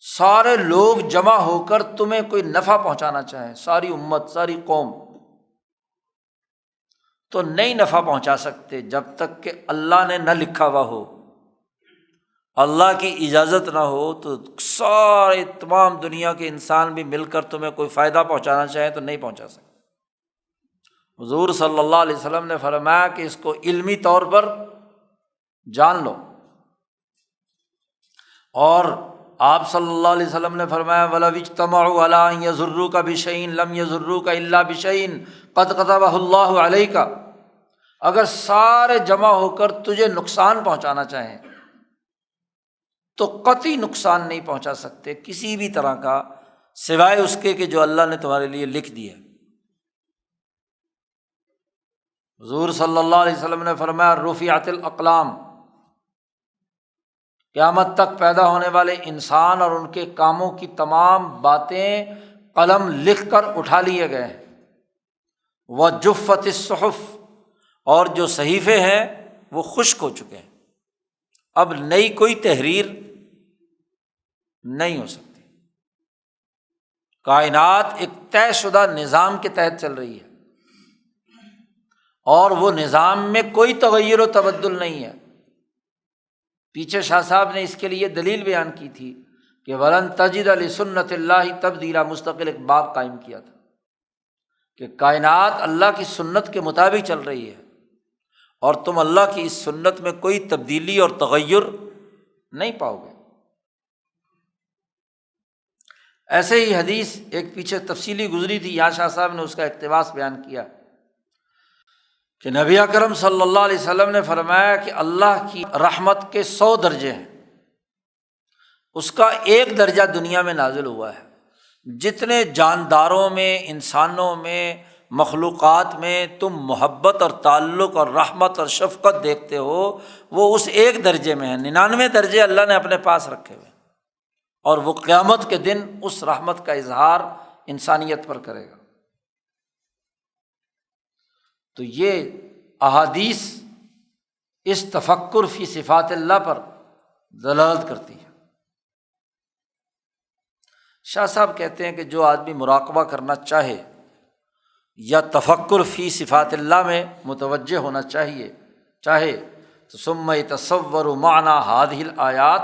سارے لوگ جمع ہو کر تمہیں کوئی نفع پہنچانا چاہیں، ساری امت، ساری قوم، تو نہیں نفع پہنچا سکتے جب تک کہ اللہ نے نہ لکھا ہوا ہو، اللہ کی اجازت نہ ہو تو سارے تمام دنیا کے انسان بھی مل کر تمہیں کوئی فائدہ پہنچانا چاہیں تو نہیں پہنچا سکتے۔ حضور صلی اللہ علیہ وسلم نے فرمایا کہ اس کو علمی طور پر جان لو، اور آپ صلی اللہ علیہ وسلم نے فرمایا وَلَوِ اجْتَمَعُوا عَلَىٰ أَن يَضُرُّوكَ بِشَيْءٍ لَمْ يَضُرُّوكَ إِلَّا بِشَيْءٍ قَدْ كَتَبَهُ اللَّهُ عَلَيْكَ، اگر سارے جمع ہو کر تجھے نقصان پہنچانا چاہیں تو قطعی نقصان نہیں پہنچا سکتے کسی بھی طرح کا، سوائے اس کے کہ جو اللہ نے تمہارے لیے لکھ دیا۔ حضور صلی اللہ علیہ وسلم نے فرمایا رفعت الاقلام، قیامت تک پیدا ہونے والے انسان اور ان کے کاموں کی تمام باتیں قلم لکھ کر اٹھا لیے گئے ہیں۔ وجفت الصحف، اور جو صحیفے ہیں وہ خشک ہو چکے ہیں، اب نئی کوئی تحریر نہیں ہو سکتی۔ کائنات ایک طے شدہ نظام کے تحت چل رہی ہے، اور وہ نظام میں کوئی تغیر و تبدل نہیں ہے۔ پیچھے شاہ صاحب نے اس کے لیے دلیل بیان کی تھی کہ وَلَن تَجِدَ لِسُنَّتِ اللَّهِ تَبْدِيلًا، مستقل ایک باب قائم کیا تھا کہ کائنات اللہ کی سنت کے مطابق چل رہی ہے، اور تم اللہ کی اس سنت میں کوئی تبدیلی اور تغیر نہیں پاؤ گے۔ ایسے ہی حدیث ایک پیچھے تفصیلی گزری تھی، یہاں شاہ صاحب نے اس کا اقتباس بیان کیا کہ نبی اکرم صلی اللہ علیہ وسلم نے فرمایا کہ اللہ کی رحمت کے 100 درجے ہیں، اس کا ایک درجہ دنیا میں نازل ہوا ہے، جتنے جانداروں میں، انسانوں میں، مخلوقات میں تم محبت اور تعلق اور رحمت اور شفقت دیکھتے ہو، وہ اس ایک درجے میں ہے۔ 99 درجے اللہ نے اپنے پاس رکھے ہوئے، اور وہ قیامت کے دن اس رحمت کا اظہار انسانیت پر کرے گا۔ تو یہ احادیث اس تفکر فی صفات اللہ پر دلالت کرتی ہے۔ شاہ صاحب کہتے ہیں کہ جو آدمی مراقبہ کرنا چاہے یا تفکر فی صفات اللہ میں متوجہ ہونا چاہے تو ثم یتصور معنی هذه الآیات،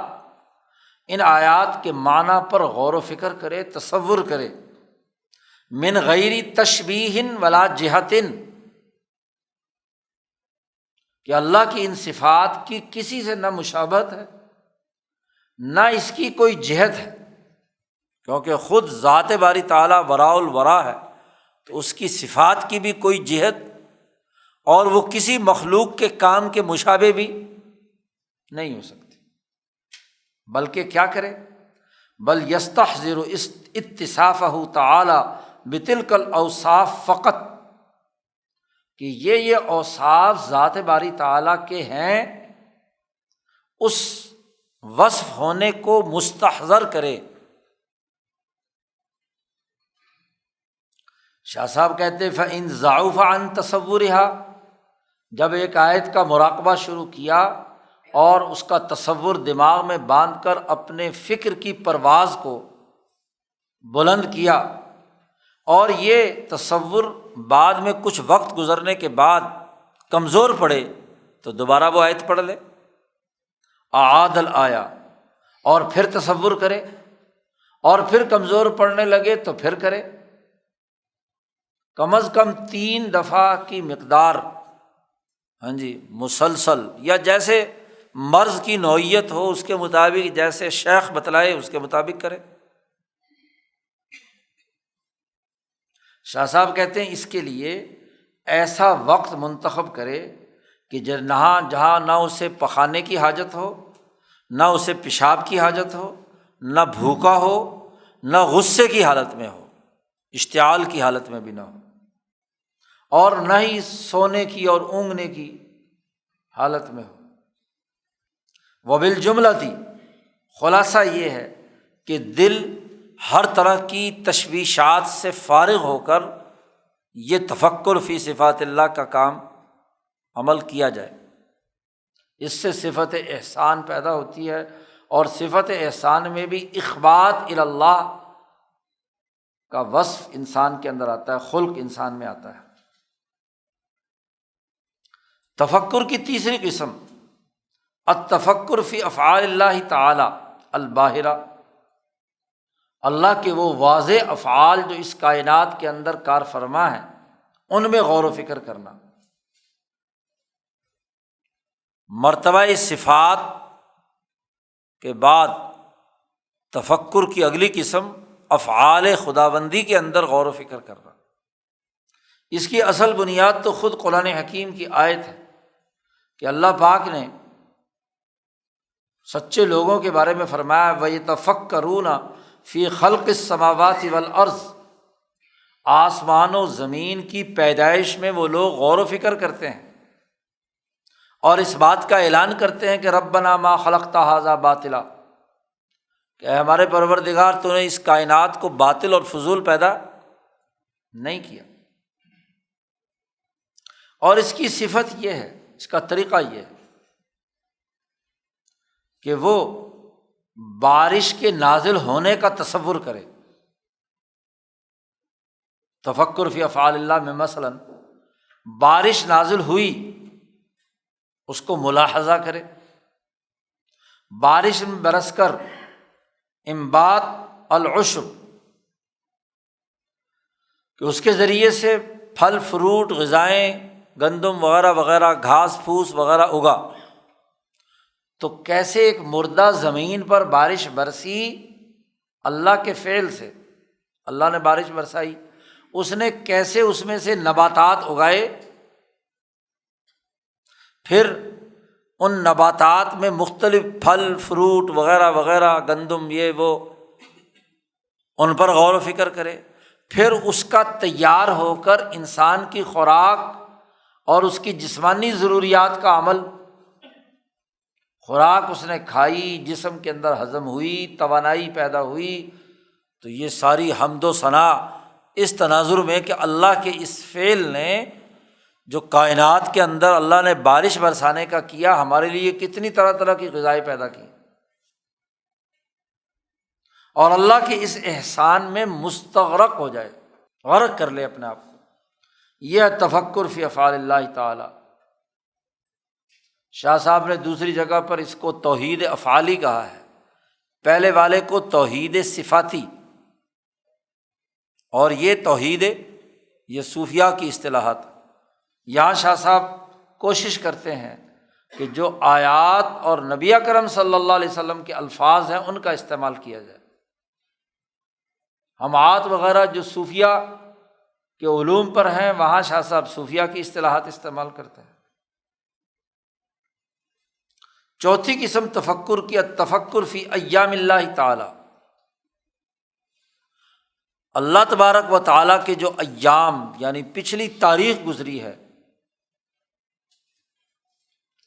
ان آیات کے معنی پر غور و فکر کرے، تصور کرے، من غیر تشبیہ ولا جہت، کہ اللہ کی ان صفات کی کسی سے نہ مشابہت ہے، نہ اس کی کوئی جہت ہے، کیونکہ خود ذات باری تعالیٰ وراء الورا ہے، تو اس کی صفات کی بھی کوئی جہت اور وہ کسی مخلوق کے کام کے مشابہ بھی نہیں ہو سکتی۔ بلکہ کیا کرے؟ بل یستحضر اتصافہ تعالی بتلک الاوصاف فقط، کہ یہ اوصاف ذات باری تعالیٰ کے ہیں، اس وصف ہونے کو مستحضر کرے۔ شاہ صاحب کہتے فَإِن ضَعُفَ عَن تَصَوُّرِهَا، جب ایک آیت کا مراقبہ شروع کیا اور اس کا تصور دماغ میں باندھ کر اپنے فکر کی پرواز کو بلند کیا، اور یہ تصور بعد میں کچھ وقت گزرنے کے بعد کمزور پڑے، تو دوبارہ وہ آیت پڑھ لے، اعاد الآیہ، اور پھر تصور کرے، اور پھر کمزور پڑنے لگے تو پھر کرے، کم از کم 3 دفعہ کی مقدار، مسلسل، یا جیسے مرض کی نوعیت ہو اس کے مطابق، جیسے شیخ بتلائے اس کے مطابق کرے۔ شاہ صاحب کہتے ہیں اس کے لیے ایسا وقت منتخب کرے کہ جہاں نہ اسے پخانے کی حاجت ہو، نہ اسے پیشاب کی حاجت ہو، نہ بھوکا ہو، نہ غصے کی حالت میں ہو، اشتعال کی حالت میں بھی نہ ہو، اور نہ ہی سونے کی اور اونگنے کی حالت میں ہو۔ وبالجملہ، خلاصہ یہ ہے کہ دل ہر طرح کی تشویشات سے فارغ ہو کر یہ تفکر فی صفات اللہ کا کام عمل کیا جائے۔ اس سے صفت احسان پیدا ہوتی ہے، اور صفت احسان میں بھی اخبات الی اللہ کا وصف انسان کے اندر آتا ہے، خلق انسان میں آتا ہے۔ تفکر کی تیسری قسم التفکر فی افعال اللہ تعالی الباہرہ، اللہ کے وہ واضح افعال جو اس کائنات کے اندر کار فرما ہیں، ان میں غور و فکر کرنا۔ مرتبہ صفات کے بعد تفکر کی اگلی قسم افعال خداوندی کے اندر غور و فکر کرنا۔ اس کی اصل بنیاد تو خود قرآن حکیم کی آیت ہے کہ اللہ پاک نے سچے لوگوں کے بارے میں فرمایا وَيَتَفَكَّرُونَ فی خلق السماوات والارض، آسمان و زمین کی پیدائش میں وہ لوگ غور و فکر کرتے ہیں اور اس بات کا اعلان کرتے ہیں کہ ربنا ما خلقت ھذا باطلا، کہ اے ہمارے پروردگار تو نے اس کائنات کو باطل اور فضول پیدا نہیں کیا۔ اور اس کی صفت یہ ہے، اس کا طریقہ یہ ہے کہ وہ بارش کے نازل ہونے کا تصور کرے۔ تفکر فی افعال اللہ میں مثلاً بارش نازل ہوئی، اس کو ملاحظہ کرے، بارش میں برس کر انبات العشب، کہ اس کے ذریعے سے پھل فروٹ غذائیں گندم وغیرہ وغیرہ گھاس پھوس وغیرہ اگا، تو کیسے ایک مردہ زمین پر بارش برسی اللہ کے فعل سے، اللہ نے بارش برسائی، اس نے کیسے اس میں سے نباتات اگائے، پھر ان نباتات میں مختلف پھل فروٹ وغیرہ وغیرہ گندم یہ وہ ان پر غور و فکر کرے، پھر اس کا تیار ہو کر انسان کی خوراک اور اس کی جسمانی ضروریات کا عمل، خوراک اس نے کھائی، جسم کے اندر ہضم ہوئی، توانائی پیدا ہوئی، تو یہ ساری حمد و ثنا اس تناظر میں کہ اللہ کے اس فعل نے جو کائنات کے اندر اللہ نے بارش برسانے کا کیا، ہمارے لیے کتنی طرح طرح کی غذائیں پیدا کی، اور اللہ کے اس احسان میں مستغرق ہو جائے، غرق کر لے اپنے آپ کو۔ یہ تفکر فی افعال اللہ تعالی۔ شاہ صاحب نے دوسری جگہ پر اس کو توحید افعالی کہا ہے، پہلے والے کو توحید صفاتی، اور یہ توحید، یہ صوفیاء کی اصطلاحات۔ یہاں شاہ صاحب کوشش کرتے ہیں کہ جو آیات اور نبی اکرم صلی اللہ علیہ وسلم کے الفاظ ہیں ان کا استعمال کیا جائے۔ ہمعات وغیرہ جو صوفیاء کے علوم پر ہیں، وہاں شاہ صاحب صوفیاء کی اصطلاحات استعمال کرتے ہیں۔ چوتھی قسم تفکر کی، التفکر فی ایام اللہ تعالی۔ اللہ تبارک و تعالیٰ کے جو ایام یعنی پچھلی تاریخ گزری ہے،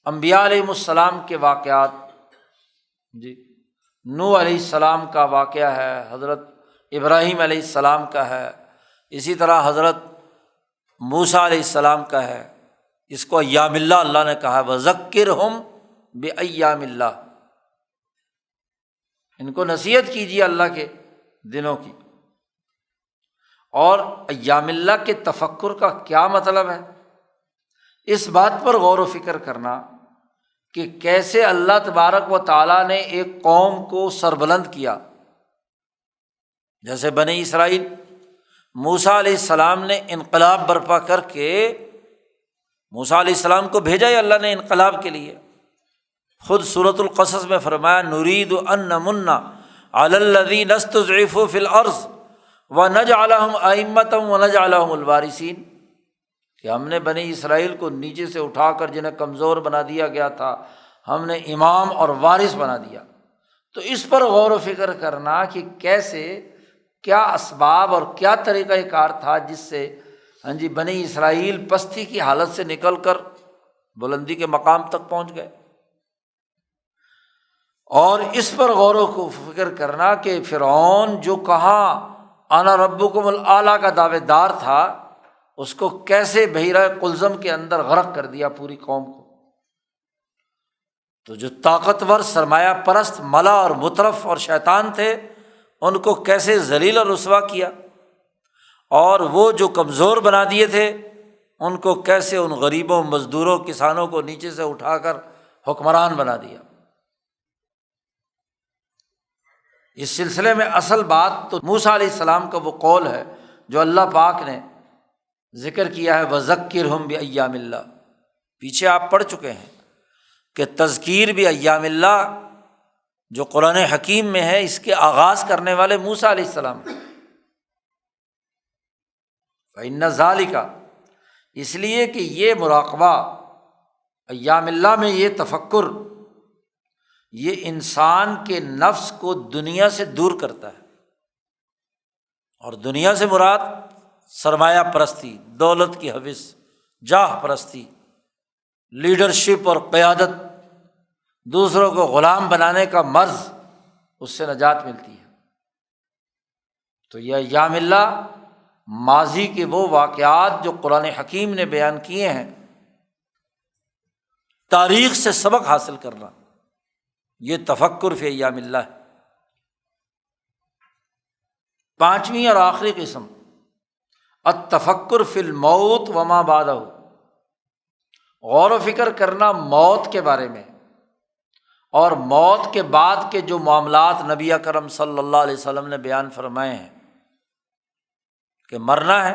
انبیاء علیہ السلام کے واقعات، نوح علیہ السلام کا واقعہ ہے، حضرت ابراہیم علیہ السلام کا ہے، اسی طرح حضرت موسیٰ علیہ السلام کا ہے، اس کو ایام اللہ اللہ نے کہا، وذکرہم بایام اللہ، ان کو نصیحت کیجیے اللہ کے دنوں کی۔ اور ایام اللہ کے تفکر کا کیا مطلب ہے؟ اس بات پر غور و فکر کرنا کہ کیسے اللہ تبارک و تعالیٰ نے ایک قوم کو سربلند کیا، جیسے بنی اسرائیل، موسیٰ علیہ السلام نے انقلاب برپا کر کے، موسیٰ علیہ السلام کو بھیجا ہے اللہ نے انقلاب کے لیے۔ خود سورۃ القصص میں فرمایا، نرید ان نمن علی الذین استضعفوا فی الارض ونجعلہم ائمۃ ونجعلہم الوارثین، کہ ہم نے بنی اسرائیل کو نیچے سے اٹھا کر جنہیں کمزور بنا دیا گیا تھا، ہم نے امام اور وارث بنا دیا۔ تو اس پر غور و فکر کرنا کہ کیسے، کیا اسباب اور کیا طریقہ کار تھا جس سے بنی اسرائیل پستی کی حالت سے نکل کر بلندی کے مقام تک پہنچ گئے۔ اور اس پر غور و فکر کرنا کہ فرعون جو کہاں انا ربکم الاعلیٰ کا دعوے دار تھا، اس کو کیسے بحیرہ قلزم کے اندر غرق کر دیا پوری قوم کو۔ تو جو طاقتور سرمایہ پرست ملا اور مترف اور شیطان تھے، ان کو کیسے ذلیل اور رسوا کیا، اور وہ جو کمزور بنا دیے تھے ان کو کیسے ان غریبوں، مزدوروں، کسانوں کو نیچے سے اٹھا کر حکمران بنا دیا۔ اس سلسلے میں اصل بات تو موسیٰ علیہ السلام کا وہ قول ہے جو اللہ پاک نے ذکر کیا ہے، وذکرہم بایام اللہ۔ پیچھے آپ پڑھ چکے ہیں کہ تذکیر بایام اللہ جو قرآن حکیم میں ہے، اس کے آغاز کرنے والے موسیٰ علیہ السلام۔ فإن ذالک، اس لیے کہ یہ مراقبہ ایام اللہ میں، یہ تفکر، یہ انسان کے نفس کو دنیا سے دور کرتا ہے، اور دنیا سے مراد سرمایہ پرستی، دولت کی ہوس، جاہ پرستی، لیڈرشپ اور قیادت، دوسروں کو غلام بنانے کا مرض، اس سے نجات ملتی ہے۔ تو یہ ایام اللہ ماضی کے وہ واقعات جو قرآن حکیم نے بیان کیے ہیں، تاریخ سے سبق حاصل کرنا، یہ تفکر فی ایام اللہ ہے۔ پانچویں اور آخری قسم، التفکر فی الموت وما بعدہ، غور و فکر کرنا موت کے بارے میں، اور موت کے بعد کے جو معاملات نبی اکرم صلی اللہ علیہ وسلم نے بیان فرمائے ہیں کہ مرنا ہے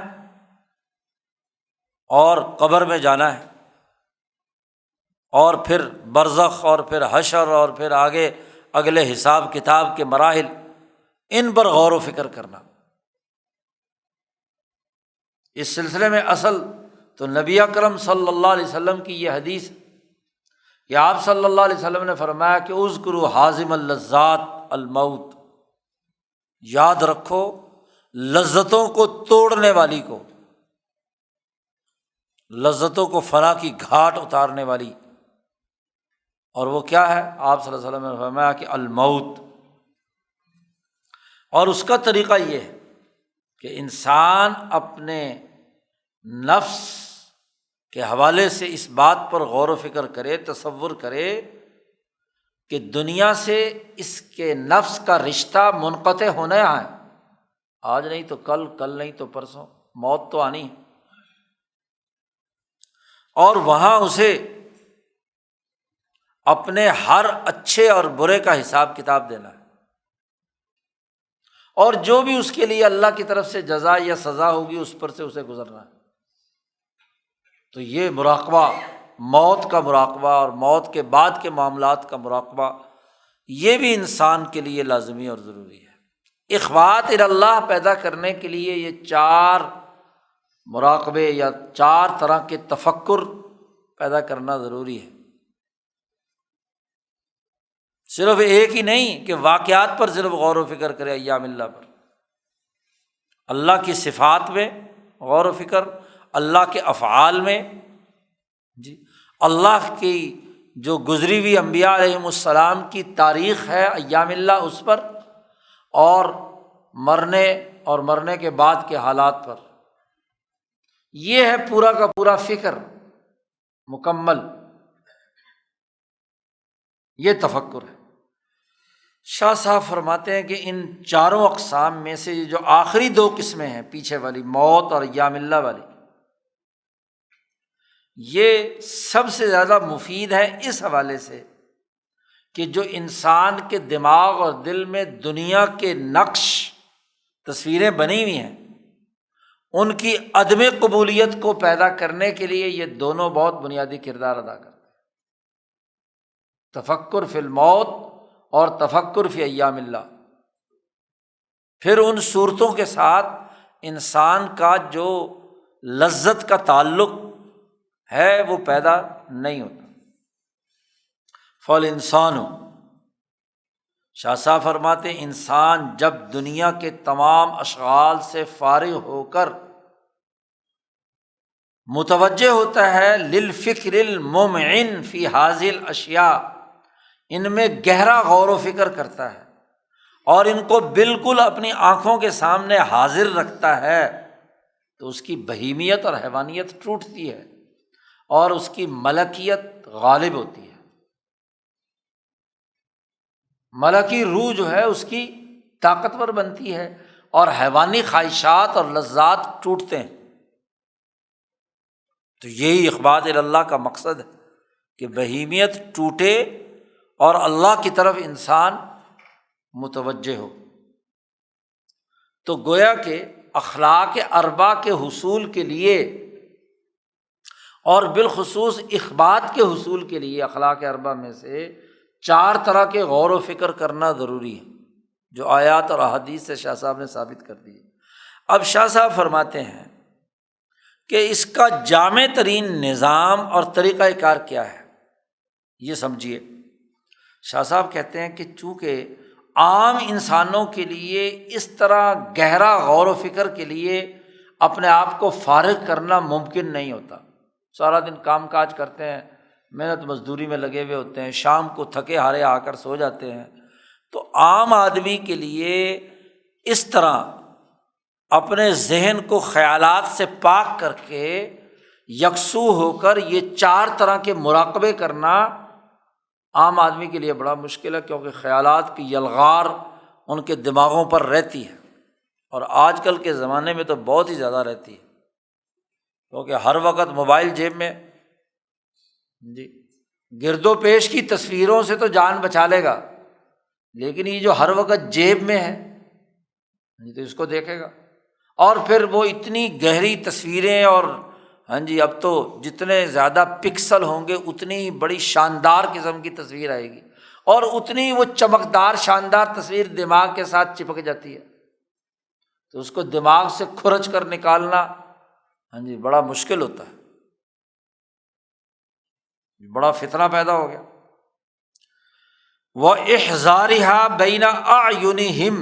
اور قبر میں جانا ہے، اور پھر برزخ، اور پھر حشر، اور پھر آگے اگلے حساب کتاب کے مراحل، ان پر غور و فکر کرنا۔ اس سلسلے میں اصل تو نبی اکرم صلی اللہ علیہ وسلم کی یہ حدیث کہ آپ صلی اللہ علیہ وسلم نے فرمایا کہ اذکروا حازم اللذات الموت، یاد رکھو لذتوں کو توڑنے والی کو، لذتوں کو فنا کی گھاٹ اتارنے والی، اور وہ کیا ہے؟ آپ صلی اللہ علیہ وسلم نے فرمایا کہ الموت۔ اور اس کا طریقہ یہ ہے کہ انسان اپنے نفس کے حوالے سے اس بات پر غور و فکر کرے، تصور کرے کہ دنیا سے اس کے نفس کا رشتہ منقطع ہونا ہے، آج نہیں تو کل، کل نہیں تو پرسوں، موت تو آنی ہے، اور وہاں اسے اپنے ہر اچھے اور برے کا حساب کتاب دینا ہے، اور جو بھی اس کے لیے اللہ کی طرف سے جزا یا سزا ہوگی اس پر سے اسے گزرنا ہے۔ تو یہ مراقبہ، موت کا مراقبہ اور موت کے بعد کے معاملات کا مراقبہ، یہ بھی انسان کے لیے لازمی اور ضروری ہے۔ اخبات اللہ پیدا کرنے کے لیے یہ 4 مراقبے یا 4 طرح کے تفکر پیدا کرنا ضروری ہے، صرف ایک ہی نہیں کہ واقعات پر صرف غور و فکر کرے، ایام اللہ پر، اللہ کی صفات میں غور و فکر، اللہ کے افعال میں، جی اللہ کی جو گزری ہوئی انبیاء علیہم السلام کی تاریخ ہے ایام اللہ اس پر، اور مرنے کے بعد کے حالات پر، یہ ہے پورا کا پورا فکر مکمل، یہ تفکر ہے۔ شاہ صاحب فرماتے ہیں کہ ان 4 اقسام میں سے جو آخری 2 قسمیں ہیں پیچھے والی، موت اور ایام اللہ والی، یہ سب سے زیادہ مفید ہے اس حوالے سے کہ جو انسان کے دماغ اور دل میں دنیا کے نقش، تصویریں بنی ہوئی ہیں، ان کی عدم قبولیت کو پیدا کرنے کے لیے یہ دونوں بہت بنیادی کردار ادا کرتے ہیں، تفکر فی الموت اور تفکر فی ایام اللہ۔ پھر ان صورتوں کے ساتھ انسان کا جو لذت کا تعلق ہے وہ پیدا نہیں ہوتا۔ فالانسان، شاہ صاحب فرماتے ہیں انسان جب دنیا کے تمام اشغال سے فارغ ہو کر متوجہ ہوتا ہے للفکر الممعن فی حاذی الاشیاء، ان میں گہرا غور و فکر کرتا ہے اور ان کو بالکل اپنی آنکھوں کے سامنے حاضر رکھتا ہے، تو اس کی بہیمیت اور حیوانیت ٹوٹتی ہے اور اس کی ملکیت غالب ہوتی ہے، ملکی روح جو ہے اس کی طاقتور بنتی ہے اور حیوانی خواہشات اور لذات ٹوٹتے ہیں۔ تو یہی اخبات اللہ کا مقصد ہے کہ بہیمیت ٹوٹے اور اللہ کی طرف انسان متوجہ ہو۔ تو گویا کہ اخلاق اربع کے حصول کے لیے اور بالخصوص اخبات کے حصول کے لیے اخلاق اربع میں سے 4 طرح کے غور و فکر کرنا ضروری ہے، جو آیات اور احادیث سے شاہ صاحب نے ثابت کر دی۔ اب شاہ صاحب فرماتے ہیں کہ اس کا جامع ترین نظام اور طریقہ کار کیا ہے، یہ سمجھیے۔ شاہ صاحب کہتے ہیں کہ چونکہ عام انسانوں کے لیے اس طرح گہرا غور و فکر کے لیے اپنے آپ کو فارغ کرنا ممکن نہیں ہوتا، سارا دن کام کاج کرتے ہیں، محنت مزدوری میں لگے ہوئے ہوتے ہیں، شام کو تھکے ہارے آ کر سو جاتے ہیں، تو عام آدمی کے لیے اس طرح اپنے ذہن کو خیالات سے پاک کر کے یکسو ہو کر یہ 4 طرح کے مراقبے کرنا عام آدمی کے لیے بڑا مشکل ہے، کیونکہ خیالات کی یلغار ان کے دماغوں پر رہتی ہے، اور آج کل کے زمانے میں تو بہت ہی زیادہ رہتی ہے، کیونکہ ہر وقت موبائل جیب میں، جی گرد و پیش کی تصویروں سے تو جان بچا لے گا، لیکن یہ جو ہر وقت جیب میں ہے تو اس کو دیکھے گا، اور پھر وہ اتنی گہری تصویریں، اور ہاں جی اب تو جتنے زیادہ پکسل ہوں گے اتنی بڑی شاندار قسم کی تصویر آئے گی، اور اتنی وہ چمکدار شاندار تصویر دماغ کے ساتھ چپک جاتی ہے، تو اس کو دماغ سے کھرچ کر نکالنا ہاں جی بڑا مشکل ہوتا ہے، بڑا فتنہ پیدا ہو گیا۔ وَإِحْضَارِهَا بَيْنَ أَعْيُنِهِمْ،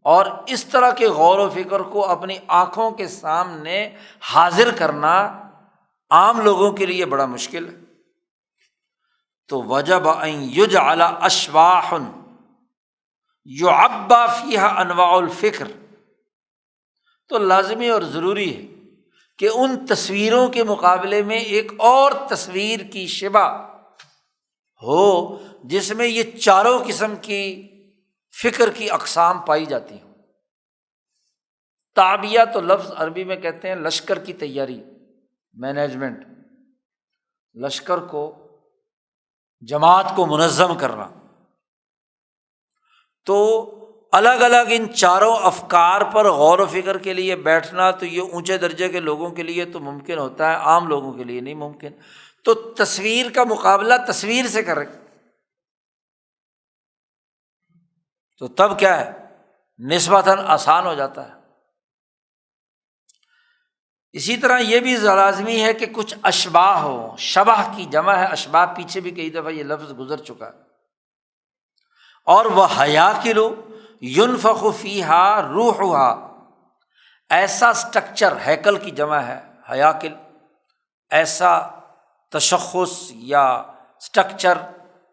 اور اس طرح کے غور و فکر کو اپنی آنکھوں کے سامنے حاضر کرنا عام لوگوں کے لیے بڑا مشکل ہے۔ تو وجب ان یجعل اشباح یعبا فیہا انواع الفکر، تو لازمی اور ضروری ہے کہ ان تصویروں کے مقابلے میں ایک اور تصویر کی شبہ ہو جس میں یہ چاروں قسم کی فکر کی اقسام پائی جاتی ہوں۔ تعبیہ تو لفظ عربی میں کہتے ہیں لشکر کی تیاری، مینجمنٹ، لشکر کو، جماعت کو منظم کرنا۔ تو الگ الگ ان چاروں افکار پر غور و فکر کے لیے بیٹھنا تو یہ اونچے درجے کے لوگوں کے لیے تو ممکن ہوتا ہے، عام لوگوں کے لیے نہیں ممکن۔ تو تصویر کا مقابلہ تصویر سے کرے تو تب کیا ہے، نسبتاً آسان ہو جاتا ہے۔ اسی طرح یہ بھی لازمی ہے کہ کچھ اشباہ ہو، شبہ کی جمع ہے اشباہ، پیچھے بھی کئی دفعہ یہ لفظ گزر چکا ہے۔ اور وہ حیاکل ینفخ فیہا روحہا، ایسا سٹرکچر، ہیکل کی جمع ہے حیاکل، ایسا تشخص یا سٹرکچر،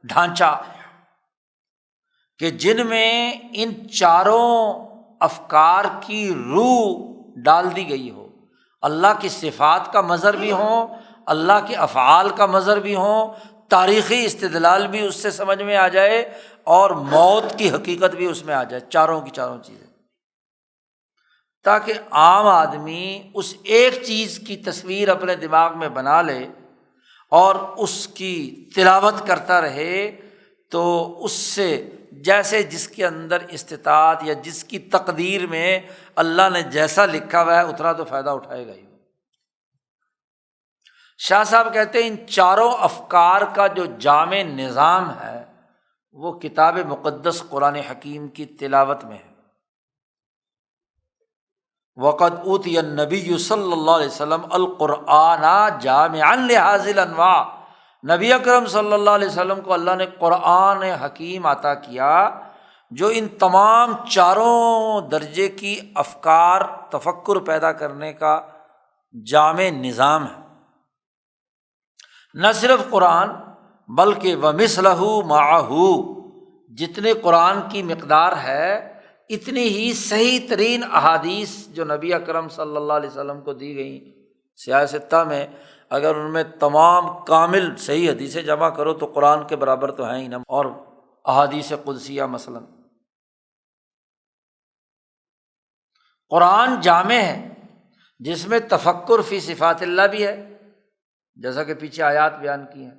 ڈھانچہ کہ جن میں ان چاروں افکار کی روح ڈال دی گئی ہو، اللہ کی صفات کا مظہر بھی ہوں، اللہ کے افعال کا مظہر بھی ہوں، تاریخی استدلال بھی اس سے سمجھ میں آ جائے، اور موت کی حقیقت بھی اس میں آ جائے، چاروں کی چاروں چیزیں، تاکہ عام آدمی اس ایک چیز کی تصویر اپنے دماغ میں بنا لے اور اس کی تلاوت کرتا رہے، تو اس سے جیسے جس کے اندر استطاعت یا جس کی تقدیر میں اللہ نے جیسا لکھا ہوا ہے اتنا تو فائدہ اٹھائے گا ہی۔ شاہ صاحب کہتے ہیں ان چاروں افکار کا جو جامع نظام ہے وہ کتاب مقدس قرآن حکیم کی تلاوت میں ہے۔ وقد اوتی النبی صلی اللہ علیہ وسلم القرآن جامعا لہذه الانواع، نبی اکرم صلی اللہ علیہ وسلم کو اللہ نے قرآن حکیم عطا کیا جو ان تمام چاروں درجے کی افکار، تفکر پیدا کرنے کا جامع نظام ہے۔ نہ صرف قرآن بلکہ ومثلہ معہ، جتنے قرآن کی مقدار ہے اتنی ہی صحیح ترین احادیث جو نبی اکرم صلی اللہ علیہ وسلم کو دی گئیں سیاہ ستہ میں، اگر ان میں تمام کامل صحیح حدیثیں جمع کرو تو قرآن کے برابر تو ہیں ہی نا، اور احادیث قدسیہ مثلا۔ قرآن جامع ہے جس میں تفکر فی صفات اللہ بھی ہے، جیسا کہ پیچھے آیات بیان کی ہیں،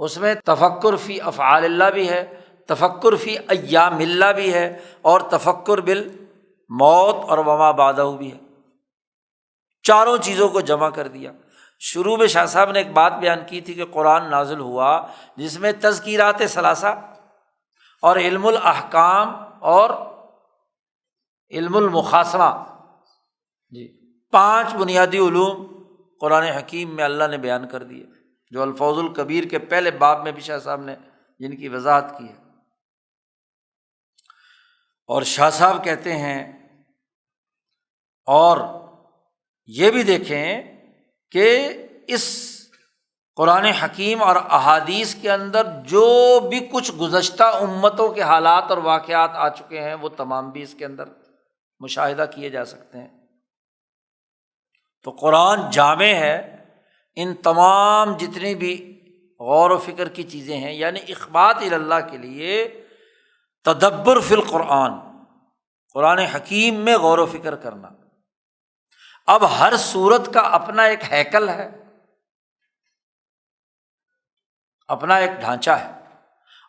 اس میں تفکر فی افعال اللہ بھی ہے، تفکر فی ایام اللہ بھی ہے، اور تفکر بالموت اور وما بعدہ بھی ہے۔ چاروں چیزوں کو جمع کر دیا۔ شروع میں شاہ صاحب نے ایک بات بیان کی تھی کہ قرآن نازل ہوا جس میں تذکیرات ثلاثہ اور علم الاحکام اور علم المخاصمہ، 5 بنیادی علوم قرآن حکیم میں اللہ نے بیان کر دیے، جو الفوز الکبیر کے پہلے باب میں بھی شاہ صاحب نے جن کی وضاحت کی ہے۔ اور شاہ صاحب کہتے ہیں اور یہ بھی دیکھیں کہ اس قرآن حکیم اور احادیث کے اندر جو بھی کچھ گزشتہ امتوں کے حالات اور واقعات آ چکے ہیں وہ تمام بھی اس کے اندر مشاہدہ کیے جا سکتے ہیں۔ تو قرآن جامع ہے ان تمام جتنی بھی غور و فکر کی چیزیں ہیں، یعنی اخبات اللہ کے لیے تدبر فی القرآن، قرآن حکیم میں غور و فکر کرنا۔ اب ہر سورت کا اپنا ایک ہیکل ہے، اپنا ایک ڈھانچہ ہے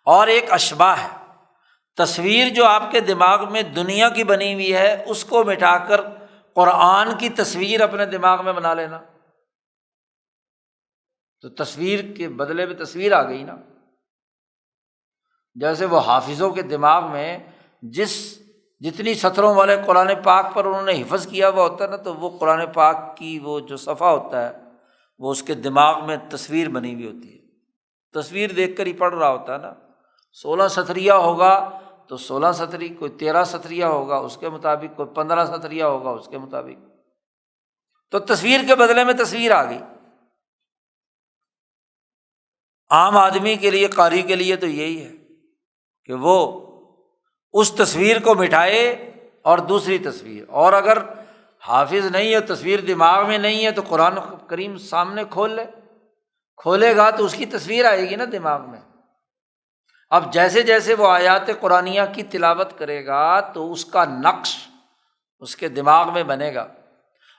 اور ایک اشباہ ہے۔ تصویر جو آپ کے دماغ میں دنیا کی بنی ہوئی ہے اس کو مٹا کر قرآن کی تصویر اپنے دماغ میں بنا لینا، تو تصویر کے بدلے میں تصویر آ گئی نا۔ جیسے وہ حافظوں کے دماغ میں جتنی سطروں والے قرآن پاک پر انہوں نے حفظ کیا ہوا ہوتا ہے نا، تو وہ قرآن پاک کی وہ جو صفحہ ہوتا ہے وہ اس کے دماغ میں تصویر بنی ہوئی ہوتی ہے، تصویر دیکھ کر ہی پڑھ رہا ہوتا ہے نا۔ 16 سطریہ ہوگا تو 16 سطری، کوئی 13 سطریہ ہوگا اس کے مطابق، کوئی 15 سطریہ ہوگا اس کے مطابق، تو تصویر کے بدلے میں تصویر آ گئی۔ عام آدمی کے لیے، قاری کے لیے تو یہی ہے کہ وہ اس تصویر کو مٹائے اور دوسری تصویر، اور اگر حافظ نہیں ہے، تصویر دماغ میں نہیں ہے، تو قرآن کریم سامنے کھولے گا تو اس کی تصویر آئے گی نا دماغ میں۔ اب جیسے جیسے وہ آیات قرآنیہ کی تلاوت کرے گا تو اس کا نقش اس کے دماغ میں بنے گا،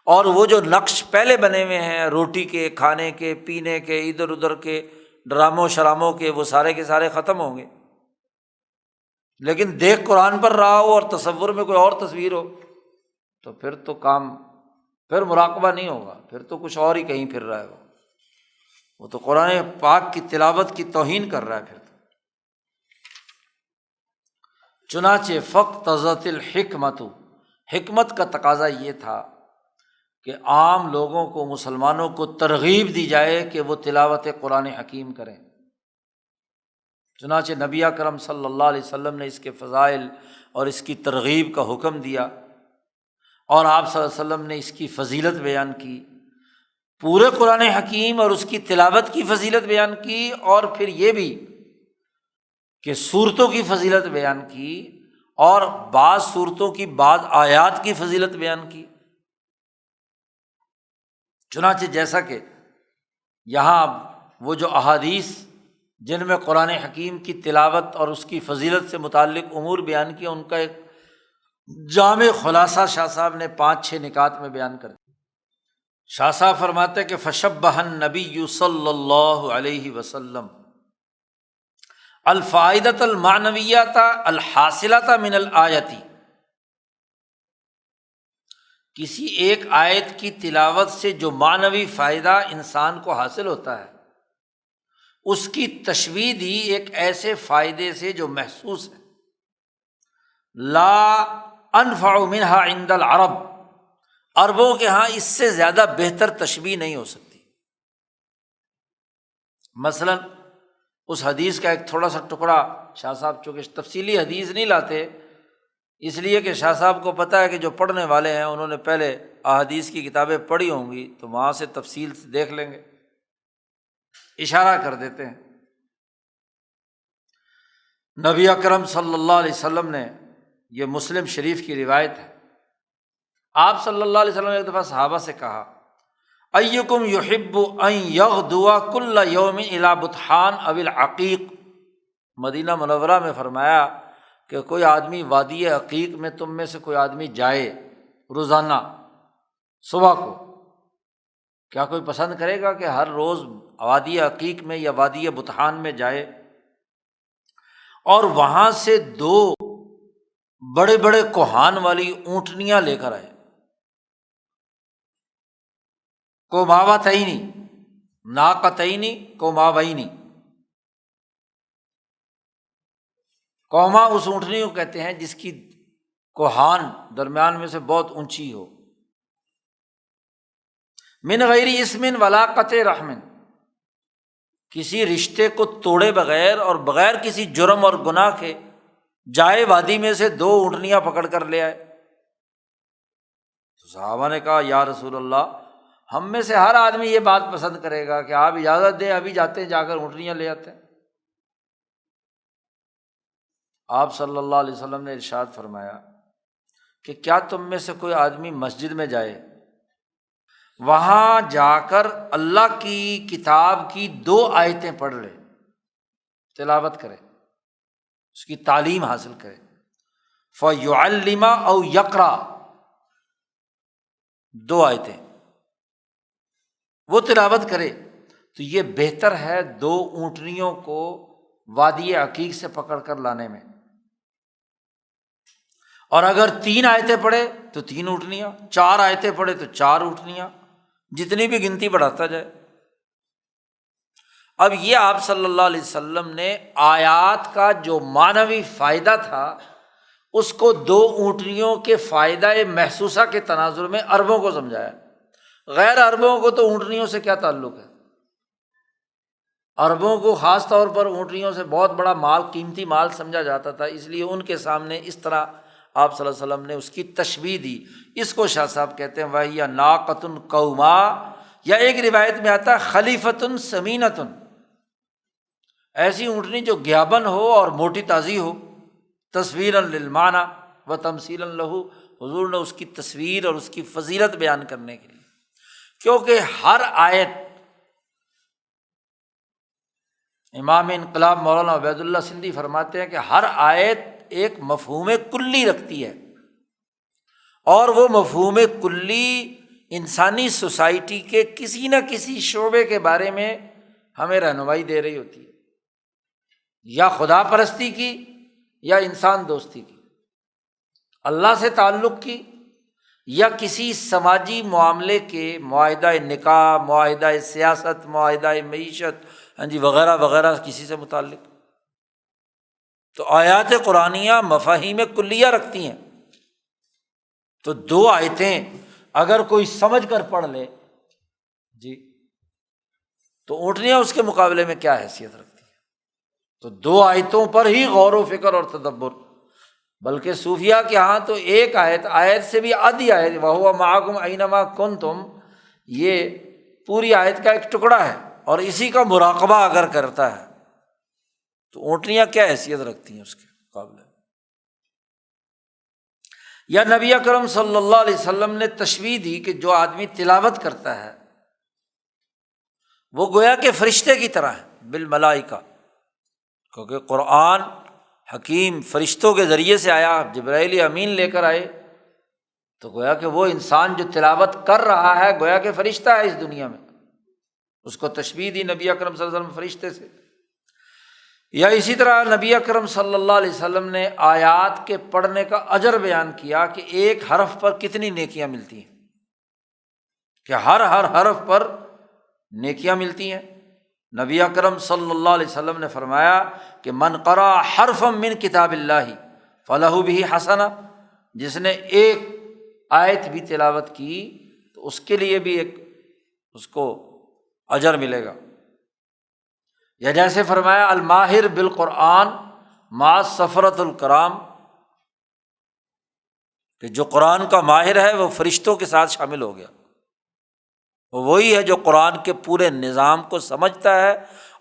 اور وہ جو نقش پہلے بنے ہوئے ہیں روٹی کے، کھانے کے، پینے کے، ادھر ادھر کے ڈراموں شراموں کے، وہ سارے کے سارے ختم ہوں گے۔ لیکن دیکھ قرآن پر رہا ہو اور تصور میں کوئی اور تصویر ہو تو پھر تو کام، پھر مراقبہ نہیں ہوگا، پھر تو کچھ اور ہی کہیں پھر رہا ہے وہ تو قرآن پاک کی تلاوت کی توہین کر رہا ہے پھر تو۔ چنانچہ فاقتضت الحکمت، حکمت کا تقاضا یہ تھا کہ عام لوگوں کو، مسلمانوں کو ترغیب دی جائے کہ وہ تلاوت قرآن حکیم کریں۔ چنانچہ نبی اکرم صلی اللہ علیہ وسلم نے اس کے فضائل اور اس کی ترغیب کا حکم دیا، اور آپ صلی اللہ علیہ وسلم نے اس کی فضیلت بیان کی، پورے قرآن حکیم اور اس کی تلاوت کی فضیلت بیان کی، اور پھر یہ بھی کہ صورتوں کی فضیلت بیان کی، اور بعض صورتوں کی بعض آیات کی فضیلت بیان کی۔ چنانچہ جیسا کہ یہاں وہ جو احادیث جن میں قرآن حکیم کی تلاوت اور اس کی فضیلت سے متعلق امور بیان کیا، ان کا ایک جامع خلاصہ شاہ صاحب نے 5-6 نکات میں بیان کر دیا۔ شاہ صاحب فرماتے کہ فشبہ النبی صلی اللہ علیہ وسلم الفائدۃ المعنویۃ الحاصلۃ من الآیۃ، کسی ایک آیت کی تلاوت سے جو معنوی فائدہ انسان کو حاصل ہوتا ہے، اس کی تشبیہ دی ایک ایسے فائدے سے جو محسوس ہے، لا انفع منہا عند العرب، عربوں کے ہاں اس سے زیادہ بہتر تشبیہ نہیں ہو سکتی۔ مثلاً اس حدیث کا ایک تھوڑا سا ٹکڑا شاہ صاحب، چونکہ تفصیلی حدیث نہیں لاتے اس لیے کہ شاہ صاحب کو پتہ ہے کہ جو پڑھنے والے ہیں انہوں نے پہلے احادیث کی کتابیں پڑھی ہوں گی تو وہاں سے تفصیل سے دیکھ لیں گے، اشارہ کر دیتے ہیں۔ نبی اکرم صلی اللہ علیہ وسلم نے، یہ مسلم شریف کی روایت ہے، آپ صلی اللہ علیہ وسلم نے ایک دفعہ صحابہ سے کہا ایکم یحب ان یغدو کل یوم الی بطحان او العقیق، مدینہ منورہ میں فرمایا کہ کوئی آدمی وادی عقیق میں تم میں سے کوئی آدمی جائے روزانہ صبح کو، کیا کوئی پسند کرے گا کہ ہر روز وادی عقیق میں یا وادی بطحان میں جائے اور وہاں سے 2 بڑے بڑے کوہان والی اونٹنیاں لے کر آئے، کوماوتینی، ناقتینی کوماوینی، کوما اس اونٹنی کو کہتے ہیں جس کی کوہان درمیان میں سے بہت اونچی ہو، من غیر اسم ولا قطع رحم، کسی رشتے کو توڑے بغیر اور بغیر کسی جرم اور گناہ کے جائے وادی میں سے 2 اونٹنیاں پکڑ کر لے آئے۔ تو صحابہ نے کہا یا رسول اللہ، ہم میں سے ہر آدمی یہ بات پسند کرے گا کہ آپ اجازت دیں، ابھی جاتے ہیں، جا کر اونٹنیاں لے آتے ہیں۔ آپ صلی اللہ علیہ وسلم نے ارشاد فرمایا کہ کیا تم میں سے کوئی آدمی مسجد میں جائے، وہاں جا کر اللہ کی کتاب کی 2 آیتیں پڑھ لے، تلاوت کرے، اس کی تعلیم حاصل کرے، فَيُعَلِّمَ أَوْ يَقْرَأ، 2 آیتیں وہ تلاوت کرے، تو یہ بہتر ہے 2 اونٹنیوں کو وادی عقیق سے پکڑ کر لانے میں، اور اگر 3 آیتیں پڑھے تو 3 اونٹنیاں، 4 آیتیں پڑھے تو 4 اونٹنیاں، جتنی بھی گنتی بڑھاتا جائے۔ اب یہ آپ صلی اللہ علیہ وسلم نے آیات کا جو معنوی فائدہ تھا اس کو 2 اونٹنیوں کے فائدہ محسوسہ کے تناظر میں عربوں کو سمجھایا، غیر عربوں کو تو اونٹنیوں سے کیا تعلق ہے۔ عربوں کو خاص طور پر اونٹنیوں سے بہت بڑا مال، قیمتی مال سمجھا جاتا تھا، اس لیے ان کے سامنے اس طرح آپ صلی اللہ علیہ وسلم نے اس کی تشبیہ دی۔ اس کو شاہ صاحب کہتے ہیں وَهِيَ نَاقَةٌ قَوْمَا، یا ایک روایت میں آتا ہے خلیفتٌ سمینۃ، ایسی اونٹنی جو گیابن ہو اور موٹی تازی ہو، تصویراً للمعنی و تمثیلاً لہو، حضور نے اس کی تصویر اور اس کی فضیلت بیان کرنے کے لیے، کیونکہ ہر آیت، امام انقلاب مولانا عبید اللہ سندھی فرماتے ہیں کہ ہر آیت ایک مفہوم کلی رکھتی ہے، اور وہ مفہوم کلی انسانی سوسائٹی کے کسی نہ کسی شعبے کے بارے میں ہمیں رہنمائی دے رہی ہوتی ہے، یا خدا پرستی کی، یا انسان دوستی کی، اللہ سے تعلق کی، یا کسی سماجی معاملے کے، معاہدہ نکاح، معاہدہ سیاست، معاہدہ معیشت، وغیرہ وغیرہ کسی سے متعلق۔ تو آیات قرآنیہ مفاہیم کلیہ رکھتی ہیں۔ تو دو آیتیں اگر کوئی سمجھ کر پڑھ لے تو اونٹنیاں اس کے مقابلے میں کیا حیثیت رکھتی ہیں۔ تو دو آیتوں پر ہی غور و فکر اور تدبر، بلکہ صوفیہ کے ہاں تو ایک آیت سے بھی آدھی آیت وَهُوَ مَعَكُمْ أَيْنَمَا كُنْتُمْ، یہ پوری آیت کا ایک ٹکڑا ہے، اور اسی کا مراقبہ اگر کرتا ہے تو اونٹنیاں کیا حیثیت رکھتی ہیں اس کے مقابلے میں۔ یا نبی اکرم صلی اللہ علیہ وسلم نے تشبیہ دی کہ جو آدمی تلاوت کرتا ہے وہ گویا کہ فرشتے کی طرح ہے بالملائکہ، کیونکہ قرآن حکیم فرشتوں کے ذریعے سے آیا، جبرائیل امین لے کر آئے، تو گویا کہ وہ انسان جو تلاوت کر رہا ہے گویا کہ فرشتہ ہے اس دنیا میں، اس کو تشبیہ دی نبی اکرم صلی اللہ علیہ وسلم فرشتے سے۔ یا اسی طرح نبی اکرم صلی اللہ علیہ وسلم نے آیات کے پڑھنے کا اجر بیان کیا کہ ایک حرف پر کتنی نیکیاں ملتی ہیں، کہ ہر حرف پر نیکیاں ملتی ہیں۔ نبی اکرم صلی اللہ علیہ وسلم نے فرمایا کہ من قرأ حرفا من کتاب اللہ فلہ بہ حسنہ، جس نے ایک آیت بھی تلاوت کی تو اس کے لیے بھی ایک اس کو اجر ملے گا۔ یا جیسے فرمایا الماہر بالقرآن مع سفرۃ الکرام، کہ جو قرآن کا ماہر ہے وہ فرشتوں کے ساتھ شامل ہو گیا، وہ وہی ہے جو قرآن کے پورے نظام کو سمجھتا ہے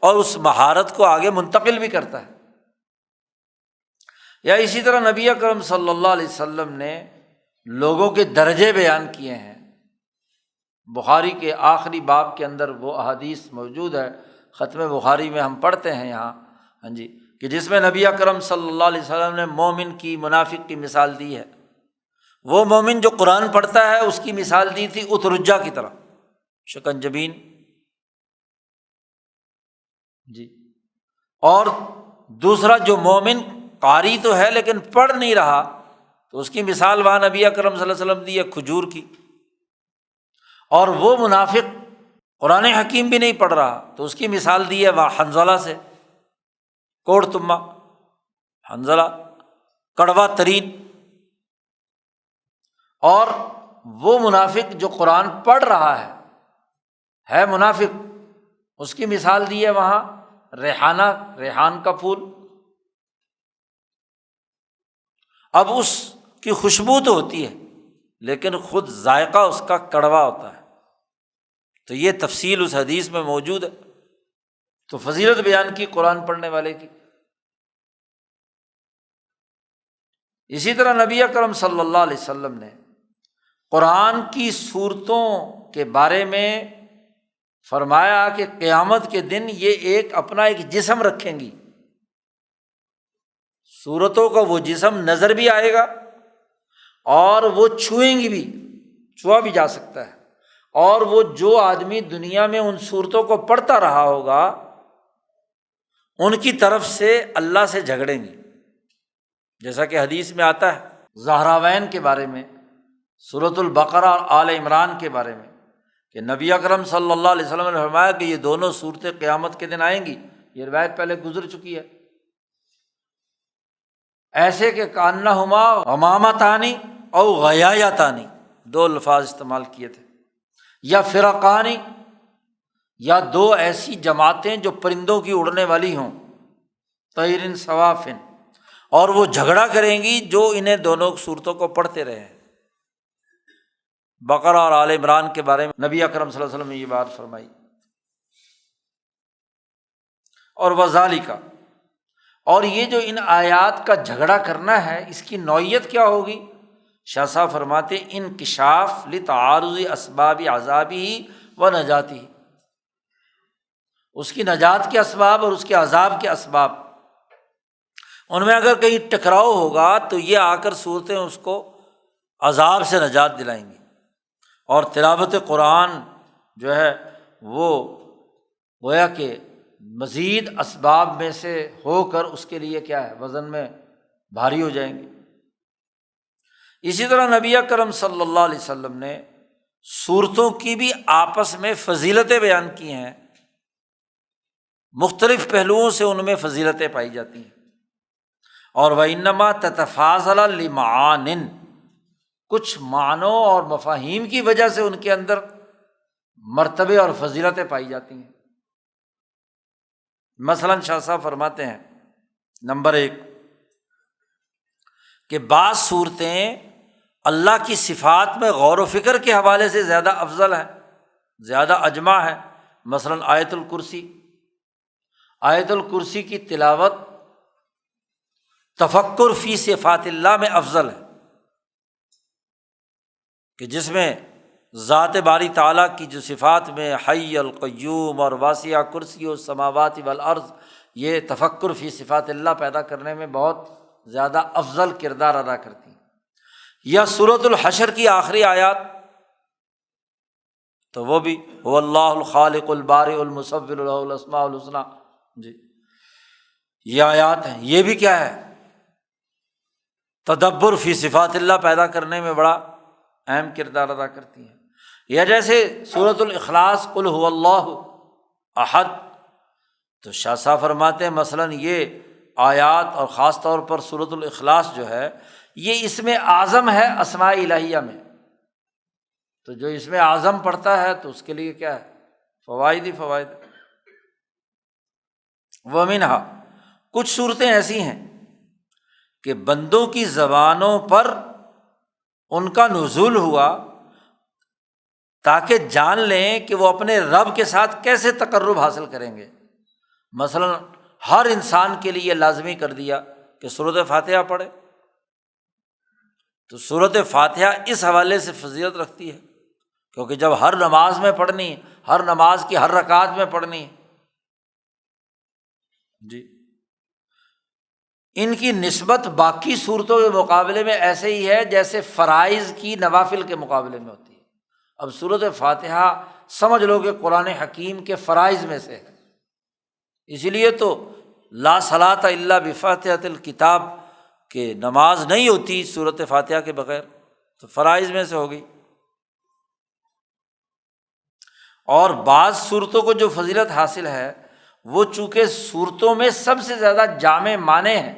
اور اس مہارت کو آگے منتقل بھی کرتا ہے۔ یا اسی طرح نبی اکرم صلی اللہ علیہ وسلم نے لوگوں کے درجے بیان کیے ہیں۔ بخاری کے آخری باب کے اندر وہ احادیث موجود ہے، ختم بخاری میں ہم پڑھتے ہیں یہاں کہ جس میں نبی اکرم صلی اللہ علیہ وسلم نے مومن کی، منافق کی مثال دی ہے۔ وہ مومن جو قرآن پڑھتا ہے اس کی مثال دی تھی اترجا کی طرح، شکنجبین، اور دوسرا جو مومن قاری تو ہے لیکن پڑھ نہیں رہا، تو اس کی مثال وہاں نبی اکرم صلی اللہ علیہ وسلم دی ہے کھجور کی۔ اور وہ منافق قرآن حکیم بھی نہیں پڑھ رہا تو اس کی مثال دی ہے وہاں حنظلہ سے، کوڑ تمہ، حنظلہ کڑوا ترین۔ اور وہ منافق جو قرآن پڑھ رہا ہے منافق، اس کی مثال دی ہے وہاں ریحانہ، ریحان کا پھول۔ اب اس کی خوشبو تو ہوتی ہے لیکن خود ذائقہ اس کا کڑوا ہوتا ہے۔ تو یہ تفصیل اس حدیث میں موجود ہے۔ تو فضیلت بیان کی قرآن پڑھنے والے کی۔ اسی طرح نبی اکرم صلی اللہ علیہ وسلم نے قرآن کی صورتوں کے بارے میں فرمایا کہ قیامت کے دن یہ اپنا ایک جسم رکھیں گی، صورتوں کا وہ جسم نظر بھی آئے گا اور وہ چھوئیں گی بھی، چھوا بھی جا سکتا ہے، اور وہ جو آدمی دنیا میں ان صورتوں کو پڑھتا رہا ہوگا ان کی طرف سے اللہ سے جھگڑیں گی، جیسا کہ حدیث میں آتا ہے زہراوین کے بارے میں، سورۃ البقرہ اور آل عمران کے بارے میں، کہ نبی اکرم صلی اللہ علیہ وسلم نے فرمایا کہ یہ دونوں صورتیں قیامت کے دن آئیں گی۔ یہ روایت پہلے گزر چکی ہے۔ ایسے کہ کانہما غمامتانی او غیایتانی، دو الفاظ استعمال کیے تھے، یا فرقانی، یا دو ایسی جماعتیں جو پرندوں کی اڑنے والی ہوں، طیر صواف، اور وہ جھگڑا کریں گی جو انہیں دونوں صورتوں کو پڑھتے رہے ہیں۔ بقرہ اور آل عمران کے بارے میں نبی اکرم صلی اللہ علیہ وسلم نے یہ بات فرمائی۔ اور وذالک، اور یہ جو ان آیات کا جھگڑا کرنا ہے، اس کی نوعیت کیا ہوگی؟ شاہ صاحب فرماتے انکشاف لتعارض اسباب عذابہ و نجاتہ، اس کی نجات کے اسباب اور اس کے عذاب کے اسباب، ان میں اگر کہیں ٹکراؤ ہوگا تو یہ آ کر صورتیں اس کو عذاب سے نجات دلائیں گی، اور تلاوت قرآن جو ہے وہ گویا کہ مزید اسباب میں سے ہو کر اس کے لیے کیا ہے، وزن میں بھاری ہو جائیں گے۔ اسی طرح نبی اکرم صلی اللہ علیہ وسلم نے صورتوں کی بھی آپس میں فضیلتیں بیان کی ہیں، مختلف پہلوؤں سے ان میں فضیلتیں پائی جاتی ہیں۔ اور وَإِنَّمَا تَتَفَاضَلَ لِمَعَانٍ، کچھ معنوں اور مفاہیم کی وجہ سے ان کے اندر مرتبے اور فضیلتیں پائی جاتی ہیں۔ مثلاً شاہ صاحب فرماتے ہیں نمبر 1 کہ بعض صورتیں اللہ کی صفات میں غور و فکر کے حوالے سے زیادہ افضل ہیں، زیادہ اجمع ہے۔ مثلاً آیت الکرسی، آیت الکرسی کی تلاوت تفکر فی صفات اللہ میں افضل ہے، کہ جس میں ذات باری تعالیٰ کی جو صفات میں حی القیوم اور واسع کرسی السماوات والارض، یہ تفکر فی صفات اللہ پیدا کرنے میں بہت زیادہ افضل کردار ادا کرتی ہیں۔ یا سورۃ الحشر کی آخری آیات، تو وہ بھی هو اللہ الخالق البارئ المصور له الاسماء الحسنی، جی یہ آیات ہیں، یہ بھی کیا ہے، تدبر فی صفات اللہ پیدا کرنے میں بڑا اہم کردار ادا کرتی ہیں۔ یا جیسے سورۃ الاخلاص قل هو اللہ احد، تو شاہ صاحب فرماتے ہیں مثلاً یہ آیات اور خاص طور پر سورۃ الاخلاص جو ہے یہ اسم اعظم ہے اسماء الہیہ میں، تو جو اسم اعظم پڑھتا ہے تو اس کے لیے کیا ہے، فوائد ہی فوائد۔ ومنہا، کچھ صورتیں ایسی ہیں کہ بندوں کی زبانوں پر ان کا نزول ہوا تاکہ جان لیں کہ وہ اپنے رب کے ساتھ کیسے تقرب حاصل کریں گے۔ مثلاً ہر انسان کے لیے لازمی کر دیا کہ سورۃ فاتحہ پڑھے، تو سورۃ فاتحہ اس حوالے سے فضیلت رکھتی ہے کیونکہ جب ہر نماز میں پڑھنی ہے، ہر نماز کی ہر رکعت میں پڑھنی ہے، جی ان کی نسبت باقی صورتوں کے مقابلے میں ایسے ہی ہے جیسے فرائض کی نوافل کے مقابلے میں ہوتی ہے۔ اب سورۃ فاتحہ سمجھ لو کہ قرآن حکیم کے فرائض میں سے ہے، اسی لیے تو لا صلاۃ الا بفاتحۃ الکتاب کہ نماز نہیں ہوتی سورۃ فاتحہ کے بغیر، تو فرائض میں سے ہوگی۔ اور بعض صورتوں کو جو فضیلت حاصل ہے وہ چونکہ صورتوں میں سب سے زیادہ جامع معنی ہیں،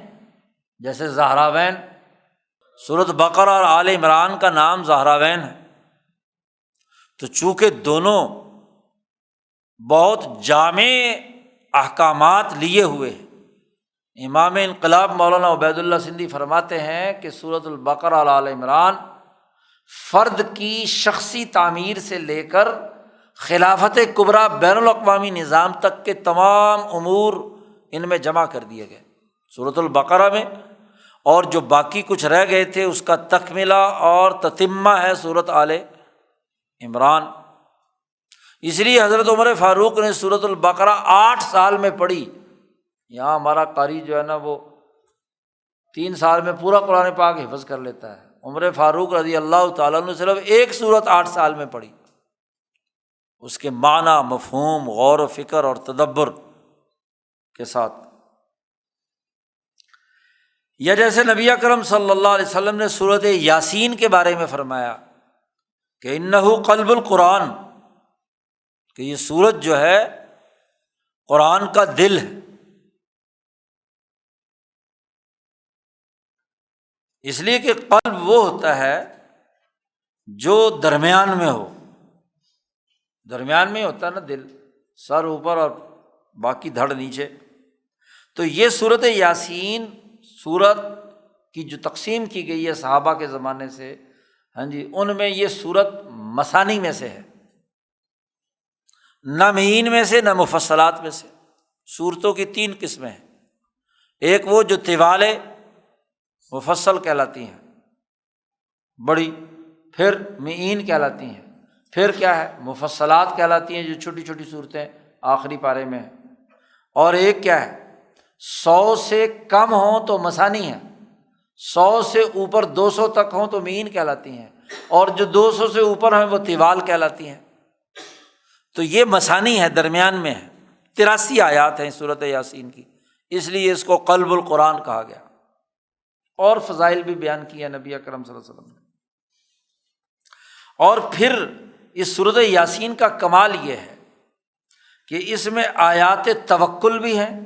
جیسے زہراوین، سورۃ بقرہ اور آل عمران کا نام زہراوین ہے، تو چونکہ دونوں بہت جامع احکامات لیے ہوئے ہیں، امام انقلاب مولانا عبید اللہ سندھی فرماتے ہیں کہ سورۃ البقرہ اور آل عمران فرد کی شخصی تعمیر سے لے کر خلافت کبریٰ بین الاقوامی نظام تک کے تمام امور ان میں جمع کر دیے گئے سورۃ البقرہ میں، اور جو باقی کچھ رہ گئے تھے اس کا تکملہ اور تتمہ ہے سورۃ آل عمران۔ اس لیے حضرت عمر فاروق نے سورۃ البقرہ 8 سال میں پڑھی، یہاں ہمارا قاری جو ہے نا وہ 3 سال میں پورا قرآن پاک حفظ کر لیتا ہے، عمر فاروق رضی اللہ تعالیٰ عنہ صرف ایک سورت 8 سال میں پڑھی، اس کے معنی، مفہوم، غور و فکر اور تدبر کے ساتھ۔ یا جیسے نبی اکرم صلی اللہ علیہ وسلم نے سورۃ یاسین کے بارے میں فرمایا کہ انہ قلب القرآن، کہ یہ سورت جو ہے قرآن کا دل ہے، اس لیے کہ قلب وہ ہوتا ہے جو درمیان میں ہو، درمیان میں ہوتا ہے نا دل، سر اوپر اور باقی دھڑ نیچے۔ تو یہ صورت یاسین، صورت کی جو تقسیم کی گئی ہے صحابہ کے زمانے سے، ہاں جی، ان میں یہ صورت مثانی میں سے ہے، نہ معین میں سے نہ مفصلات میں سے۔ صورتوں کی 3 قسمیں ہیں، ایک وہ جو طوال مفصل کہلاتی ہیں بڑی، پھر معین کہلاتی ہیں، پھر کیا ہے مفصلات کہلاتی ہیں جو چھوٹی چھوٹی صورتیں آخری پارے میں ہیں، اور ایک کیا ہے 100 سے کم ہوں تو مثانی ہیں، 100 سے اوپر 200 تک ہوں تو معین کہلاتی ہیں، اور جو 200 سے اوپر ہیں وہ طوال کہلاتی ہیں۔ تو یہ مثانی ہے، درمیان میں ہے، 83 آیات ہیں سورۃ یاسین کی، اس لیے اس کو قلب القرآن کہا گیا۔ اور فضائل بھی بیان کیا نبی اکرم صلی اللہ علیہ وسلم نے۔ اور پھر اس سورۃ یاسین کا کمال یہ ہے کہ اس میں آیات توکل بھی ہیں،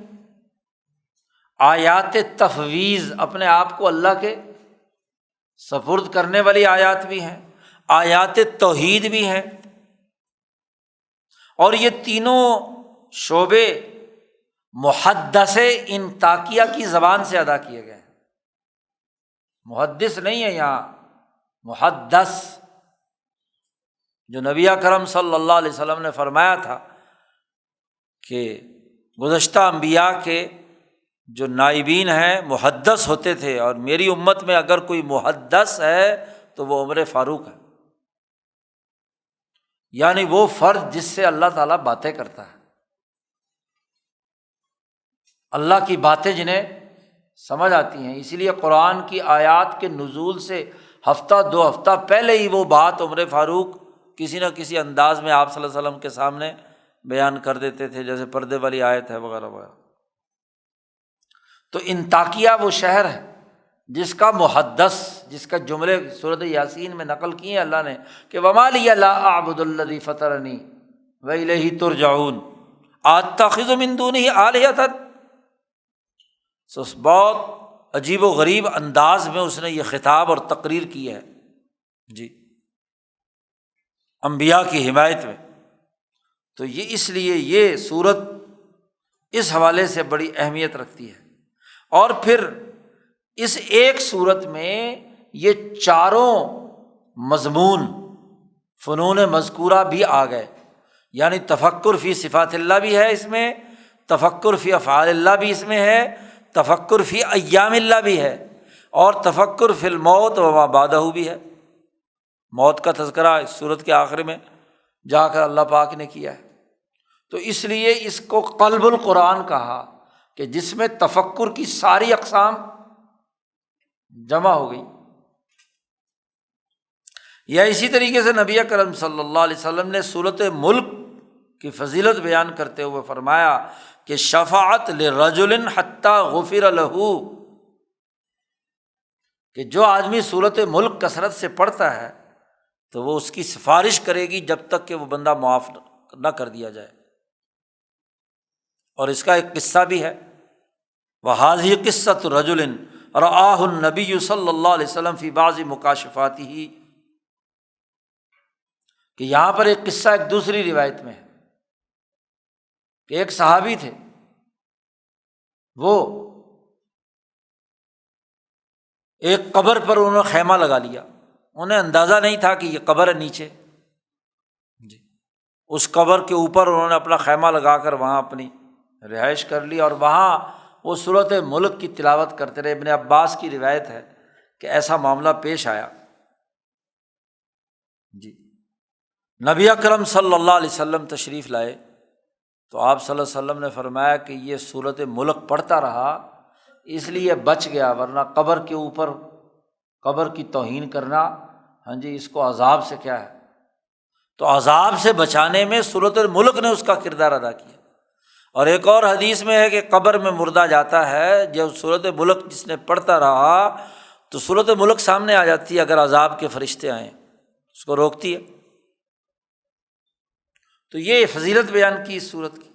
آیات تفویض، اپنے آپ کو اللہ کے سپرد کرنے والی آیات بھی ہیں، آیات توحید بھی ہیں، اور یہ تینوں شعبے محدث انطاکیہ کی زبان سے ادا کیے گئے ہیں۔ محدث نہیں ہے یہاں، محدث، جو نبی اکرم صلی اللہ علیہ وسلم نے فرمایا تھا کہ گزشتہ انبیاء کے جو نائبین ہیں محدث ہوتے تھے، اور میری امت میں اگر کوئی محدث ہے تو وہ عمر فاروق ہے، یعنی وہ فرد جس سے اللہ تعالیٰ باتیں کرتا ہے، اللہ کی باتیں جنہیں سمجھ آتی ہیں۔ اسی لیے قرآن کی آیات کے نزول سے ہفتہ 2 ہفتہ پہلے ہی وہ بات عمر فاروق کسی نہ کسی انداز میں آپ صلی اللہ علیہ وسلم کے سامنے بیان کر دیتے تھے، جیسے پردے والی آیت ہے وغیرہ وغیرہ۔ تو انطاکیہ وہ شہر ہے جس کا محدث، جس کا جملے سورۃ یاسین میں نقل کیے اللہ نے کہ وَمَا لِيَ لَا أَعْبُدُ الَّذِي فَطَرَنِي وَإِلَيْهِ تُرْجَعُونَ أَتَّخِذُ مِن دُونِهِ آلِهَةً۔ تو بہت عجیب و غریب انداز میں اس نے یہ خطاب اور تقریر کی ہے جی انبیاء کی حمایت میں۔ تو یہ اس لیے یہ صورت اس حوالے سے بڑی اہمیت رکھتی ہے۔ اور پھر اس ایک صورت میں یہ چاروں مضمون فنون مذکورہ بھی آ گئے، یعنی تفکر فی صفات اللہ بھی ہے اس میں، تفکر فی افعال اللہ بھی اس میں ہے، تفکر فی ایام اللہ بھی ہے، اور تفکر فی الموت وما بعدہ بھی ہے۔ موت کا تذکرہ اس صورت کے آخر میں جا کر اللہ پاک نے کیا ہے۔ تو اس لیے اس کو قلب القرآن کہا کہ جس میں تفکر کی ساری اقسام جمع ہو گئی۔ یا اسی طریقے سے نبی اکرم صلی اللہ علیہ وسلم نے سورۃ ملک کی فضیلت بیان کرتے ہوئے فرمایا کہ شفاعت لرجل حتی غفر لہ، کہ جو آدمی سورۃ ملک کثرت سے پڑھتا ہے تو وہ اس کی سفارش کرے گی جب تک کہ وہ بندہ معاف نہ کر دیا جائے۔ اور اس کا ایک قصہ بھی ہے، وَهَذِهِ قِصَّةُ رَجُلٍ رَآهُ النَّبِيُّ صلی اللہ علیہ وسلم فی بعض مکاشفاتہ، کہ یہاں پر ایک قصہ ایک دوسری روایت میں ہے کہ ایک صحابی تھے، وہ ایک قبر پر انہوں نے خیمہ لگا لیا، انہیں اندازہ نہیں تھا کہ یہ قبر ہے نیچے جی، اس قبر کے اوپر انہوں نے اپنا خیمہ لگا کر وہاں اپنی رہائش کر لی، اور وہاں وہ سورۃ ملک کی تلاوت کرتے رہے۔ ابن عباس کی روایت ہے کہ ایسا معاملہ پیش آیا جی، نبی اکرم صلی اللہ علیہ وسلم تشریف لائے تو آپ صلی اللہ علیہ وسلم نے فرمایا کہ یہ سورۃ ملک پڑھتا رہا اس لیے بچ گیا، ورنہ قبر کے اوپر قبر کی توہین کرنا، ہاں جی، اس کو عذاب سے کیا ہے، تو عذاب سے بچانے میں سورۃ الملک نے اس کا کردار ادا کیا۔ اور ایک اور حدیث میں ہے کہ قبر میں مردہ جاتا ہے، جب سورۃ ملک جس نے پڑھتا رہا تو سورۃ ملک سامنے آ جاتی ہے، اگر عذاب کے فرشتے آئیں اس کو روکتی ہے۔ تو یہ فضیلت بیان کی اس سورت کی۔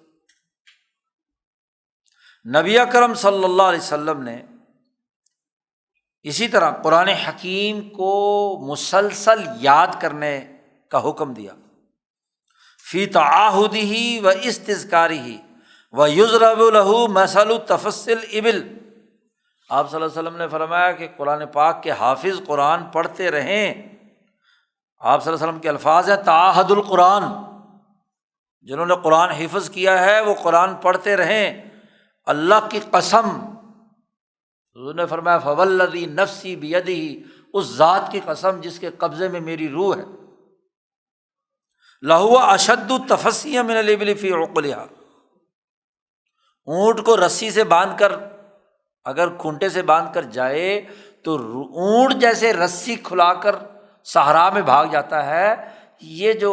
نبی اکرم صلی اللہ علیہ وسلم نے اسی طرح قرآن حکیم کو مسلسل یاد کرنے کا حکم دیا۔ فی تعاہدہ و استذکارہ و یضرب لہ مثل تفصیل ابل۔ آپ صلی اللہ علیہ وسلم نے فرمایا کہ قرآن پاک کے حافظ قرآن پڑھتے رہیں۔ آپ صلی اللہ علیہ وسلم کے الفاظ ہیں تعاہد القرآن، جنہوں نے قرآن حفظ کیا ہے وہ قرآن پڑھتے رہیں۔ اللہ کی قسم، حضور نے فرمایا فوالذی نفسی بیدہ، اس ذات کی قسم جس کے قبضے میں میری روح ہے، لہو اشد تفصیٰ من الابل فی عقلہا، اونٹ کو رسی سے باندھ کر اگر کھونٹے سے باندھ کر جائے تو اونٹ جیسے رسی کھلا کر صحرا میں بھاگ جاتا ہے، یہ جو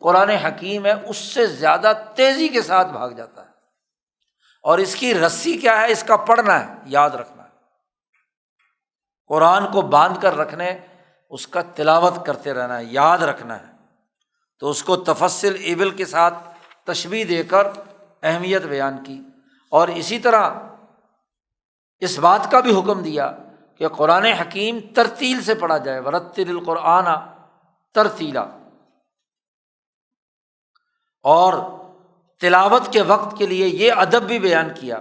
قرآن حکیم ہے اس سے زیادہ تیزی کے ساتھ بھاگ جاتا ہے۔ اور اس کی رسی کیا ہے؟ اس کا پڑھنا ہے، یاد رکھنا ہے، قرآن کو باندھ کر رکھنے، اس کا تلاوت کرتے رہنا ہے، یاد رکھنا ہے۔ تو اس کو تفصیل ابل کے ساتھ تشبیہ دے کر اہمیت بیان کی۔ اور اسی طرح اس بات کا بھی حکم دیا کہ قرآن حکیم ترتیل سے پڑھا جائے، ورتل القرآن ترتیلا۔ اور تلاوت کے وقت کے لیے یہ ادب بھی بیان کیا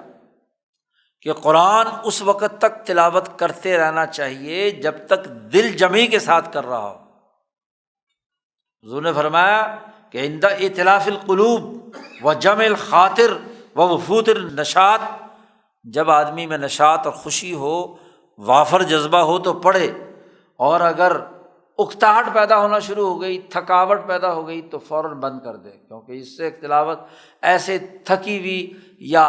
کہ قرآن اس وقت تک تلاوت کرتے رہنا چاہیے جب تک دل جمی کے ساتھ کر رہا ہو۔ حضور نے فرمایا کہ عند ائتلاف القلوب و جمع الخاطر و وفود النشاط، جب آدمی میں نشاط اور خوشی ہو، وافر جذبہ ہو تو پڑھے، اور اگر اکتاہٹ پیدا ہونا شروع ہو گئی، تھکاوٹ پیدا ہو گئی تو فوراً بند کر دے، کیونکہ اس سے تلاوت ایسے تھکی ہوئی یا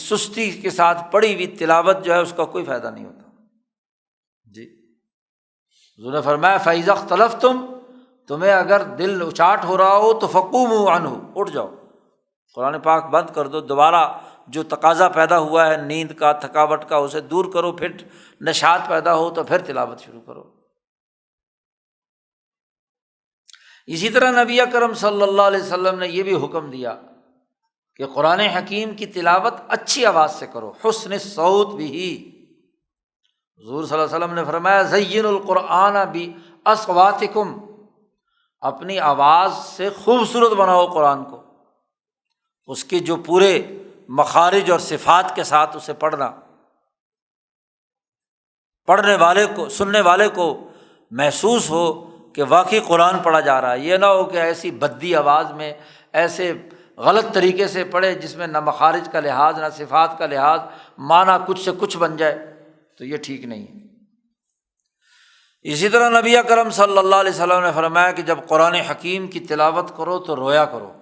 سستی کے ساتھ پڑھی ہوئی تلاوت جو ہے اس کا کوئی فائدہ نہیں ہوتا۔ جی حضور نے فرمایا فَإِذَا اخْتَلَفْتُمْ، تمہیں اگر دل اچاٹ ہو رہا ہو تو فَقُومُوا عَنْهُ، اٹھ جاؤ، قرآن پاک بند کر دو، دوبارہ جو تقاضا پیدا ہوا ہے نیند کا، تھکاوٹ کا، اسے دور کرو، پھر نشاط پیدا ہو تو پھر تلاوت شروع کرو۔ اسی طرح نبی اکرم صلی اللہ علیہ وسلم نے یہ بھی حکم دیا کہ قرآن حکیم کی تلاوت اچھی آواز سے کرو، حسن الصوت بھی۔ حضور صلی اللہ علیہ وسلم نے فرمایا زینوا القرآن باصواتکم، اپنی آواز سے خوبصورت بناؤ قرآن کو، اس کی جو پورے مخارج اور صفات کے ساتھ اسے پڑھنا، پڑھنے والے کو، سننے والے کو محسوس ہو کہ واقعی قرآن پڑھا جا رہا ہے۔ یہ نہ ہو کہ ایسی بدی آواز میں ایسے غلط طریقے سے پڑھے جس میں نہ مخارج کا لحاظ نہ صفات کا لحاظ، معنی کچھ سے کچھ بن جائے، تو یہ ٹھیک نہیں ہے۔ اسی طرح نبی اکرم صلی اللہ علیہ وسلم نے فرمایا کہ جب قرآن حکیم کی تلاوت کرو تو رویا کرو،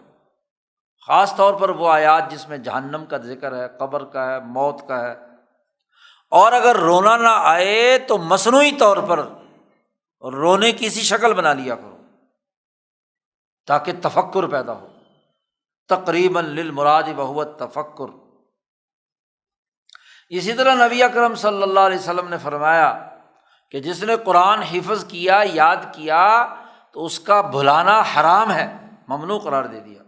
خاص طور پر وہ آیات جس میں جہنم کا ذکر ہے، قبر کا ہے، موت کا ہے۔ اور اگر رونا نہ آئے تو مصنوعی طور پر رونے کی سی شکل بنا لیا کرو تاکہ تفکر پیدا ہو، تقریباً للمراد وہو التفکر۔ اسی طرح نبی اکرم صلی اللہ علیہ وسلم نے فرمایا کہ جس نے قرآن حفظ کیا، یاد کیا، تو اس کا بھلانا حرام ہے، ممنوع قرار دے دیا۔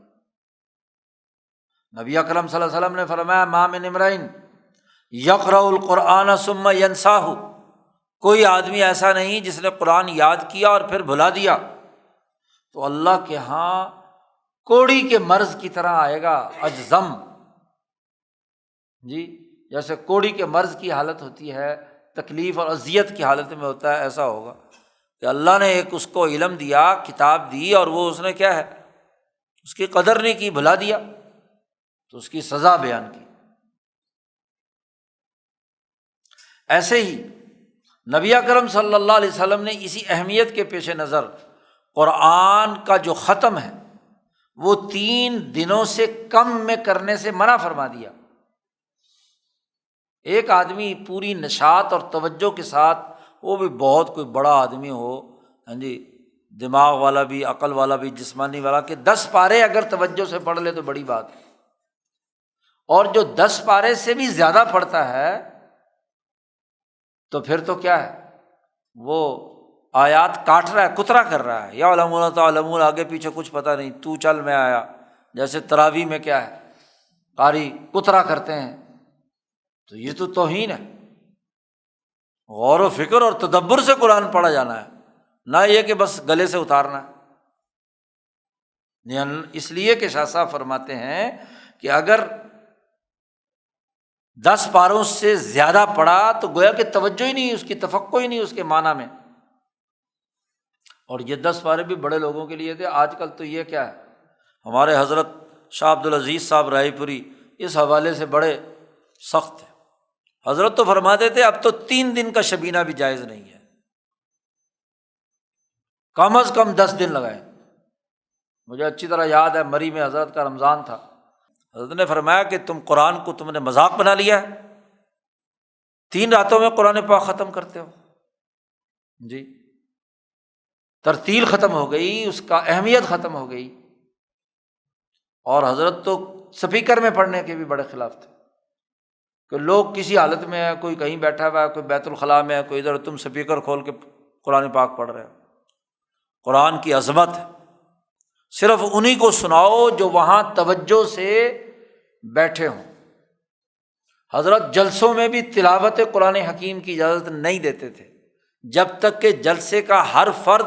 نبی اکرم صلی اللہ علیہ وسلم نے فرمایا ما من امرئ یقرأ القرآن ثم ینساہ، کوئی آدمی ایسا نہیں جس نے قرآن یاد کیا اور پھر بھلا دیا، تو اللہ کے ہاں کوڑی کے مرض کی طرح آئے گا، اجزم، جی جیسے کوڑی کے مرض کی حالت ہوتی ہے، تکلیف اور اذیت کی حالت میں ہوتا ہے، ایسا ہوگا کہ اللہ نے ایک اس کو علم دیا، کتاب دی، اور وہ اس نے کیا ہے، اس کی قدر نہیں کی، بھلا دیا، تو اس کی سزا بیان کی۔ ایسے ہی نبی اکرم صلی اللہ علیہ وسلم نے اسی اہمیت کے پیش نظر قرآن کا جو ختم ہے وہ 3 دنوں سے کم میں کرنے سے منع فرما دیا۔ ایک آدمی پوری نشاط اور توجہ کے ساتھ، وہ بھی بہت کوئی بڑا آدمی ہو، ہاں جی، دماغ والا بھی، عقل والا بھی، جسمانی والا، کہ 10 پارے اگر توجہ سے پڑھ لے تو بڑی بات ہے، اور جو 10 پارے سے بھی زیادہ پڑھتا ہے تو پھر تو کیا ہے، وہ آیات کاٹ رہا ہے، کترا کر رہا ہے، یا علمون تعلمون، آگے پیچھے کچھ پتہ نہیں، تو چل میں آیا، جیسے تراویح میں کیا ہے، قاری کترا کرتے ہیں، تو یہ تو توہین ہے۔ غور و فکر اور تدبر سے قرآن پڑھا جانا ہے، نہ یہ کہ بس گلے سے اتارنا ہے۔ اس لیے کہ شاہ صاحب فرماتے ہیں کہ اگر 10 پاروں سے زیادہ پڑھا تو گویا کہ توجہ ہی نہیں، اس کی تفقہ ہی نہیں اس کے معنی میں۔ اور یہ 10 پارے بھی بڑے لوگوں کے لیے تھے، آج کل تو یہ کیا ہے، ہمارے حضرت شاہ عبدالعزیز صاحب رائے پوری اس حوالے سے بڑے سخت تھے۔ حضرت تو فرماتے تھے اب تو 3 دن کا شبینہ بھی جائز نہیں ہے، کم از کم 10 دن لگائیں۔ مجھے اچھی طرح یاد ہے مری میں حضرت کا رمضان تھا، حضرت نے فرمایا کہ قرآن کو تم نے مذاق بنا لیا ہے، 3 راتوں میں قرآن پاک ختم کرتے ہو جی۔ ترتیل ختم ہو گئی، اس کا اہمیت ختم ہو گئی۔ اور حضرت تو سپیکر میں پڑھنے کے بھی بڑے خلاف تھے کہ لوگ کسی حالت میں ہے، کوئی کہیں بیٹھا ہوا ہے، کوئی بیت الخلاء میں ہے، کوئی ادھر، تم سپیکر کھول کے قرآن پاک پڑھ رہے ہو۔ قرآن کی عظمت صرف انہی کو سناؤ جو وہاں توجہ سے بیٹھے ہوں۔ حضرت جلسوں میں بھی تلاوت قرآن حکیم کی اجازت نہیں دیتے تھے جب تک کہ جلسے کا ہر فرد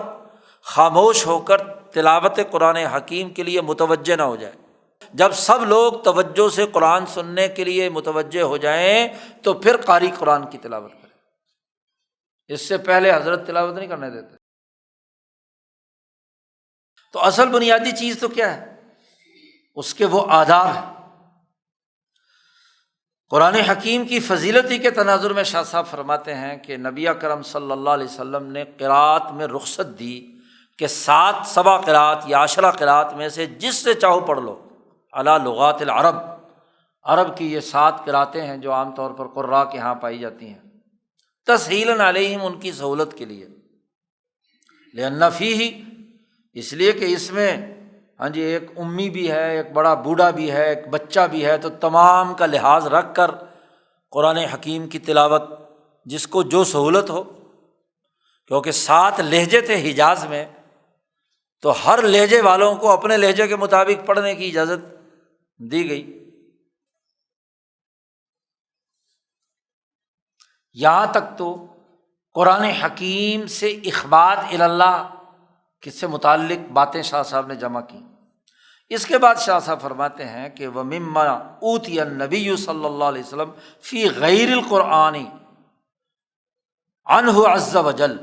خاموش ہو کر تلاوت قرآن حکیم کے لیے متوجہ نہ ہو جائے۔ جب سب لوگ توجہ سے قرآن سننے کے لیے متوجہ ہو جائیں تو پھر قاری قرآن کی تلاوت کرے، اس سے پہلے حضرت تلاوت نہیں کرنے دیتے۔ تو اصل بنیادی چیز تو کیا ہے، اس کے وہ آداب ہیں۔ قرآن حکیم کی فضیلت ہی کے تناظر میں شاہ صاحب فرماتے ہیں کہ نبی اکرم صلی اللہ علیہ وسلم نے قرأت میں رخصت دی کہ 7 قرأت یا 10 قرأت میں سے جس سے چاہو پڑھ لو، علی لغات العرب، عرب کی یہ 7 قرأتیں ہیں جو عام طور پر قراء کے ہاں پائی جاتی ہیں، تسہیلاً علیہم، ان کی سہولت کے لیے، لأن فیہ، اس لیے کہ اس میں ایک امی بھی ہے، ایک بڑا بوڑھا بھی ہے، ایک بچہ بھی ہے، تو تمام کا لحاظ رکھ کر قرآن حکیم کی تلاوت جس کو جو سہولت ہو، کیونکہ 7 لہجے تھے حجاز میں، تو ہر لہجے والوں کو اپنے لہجے کے مطابق پڑھنے کی اجازت دی گئی۔ یہاں تک تو قرآن حکیم سے اخبات اللہ کس سے متعلق باتیں شاہ صاحب نے جمع کی۔ اس کے بعد شاہ صاحب فرماتے ہیں کہ وَمِمَّا أُوتِيَ النَّبِيُّ صلی اللہ علیہ وسلم فی غیر القرآن عنہ عز وجل،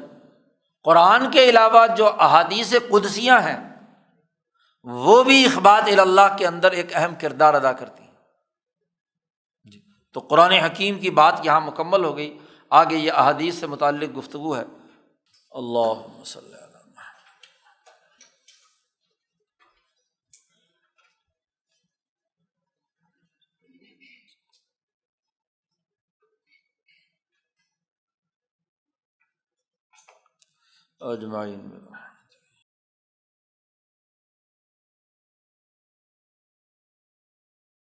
قرآن کے علاوہ جو احادیث قدسیاں ہیں وہ بھی اخبات اللہ کے اندر ایک اہم کردار ادا کرتی ہیں جی۔ تو قرآن حکیم کی بات یہاں مکمل ہو گئی، آگے یہ احادیث سے متعلق گفتگو ہے۔ اللہم صلی اللہ اجمعین۔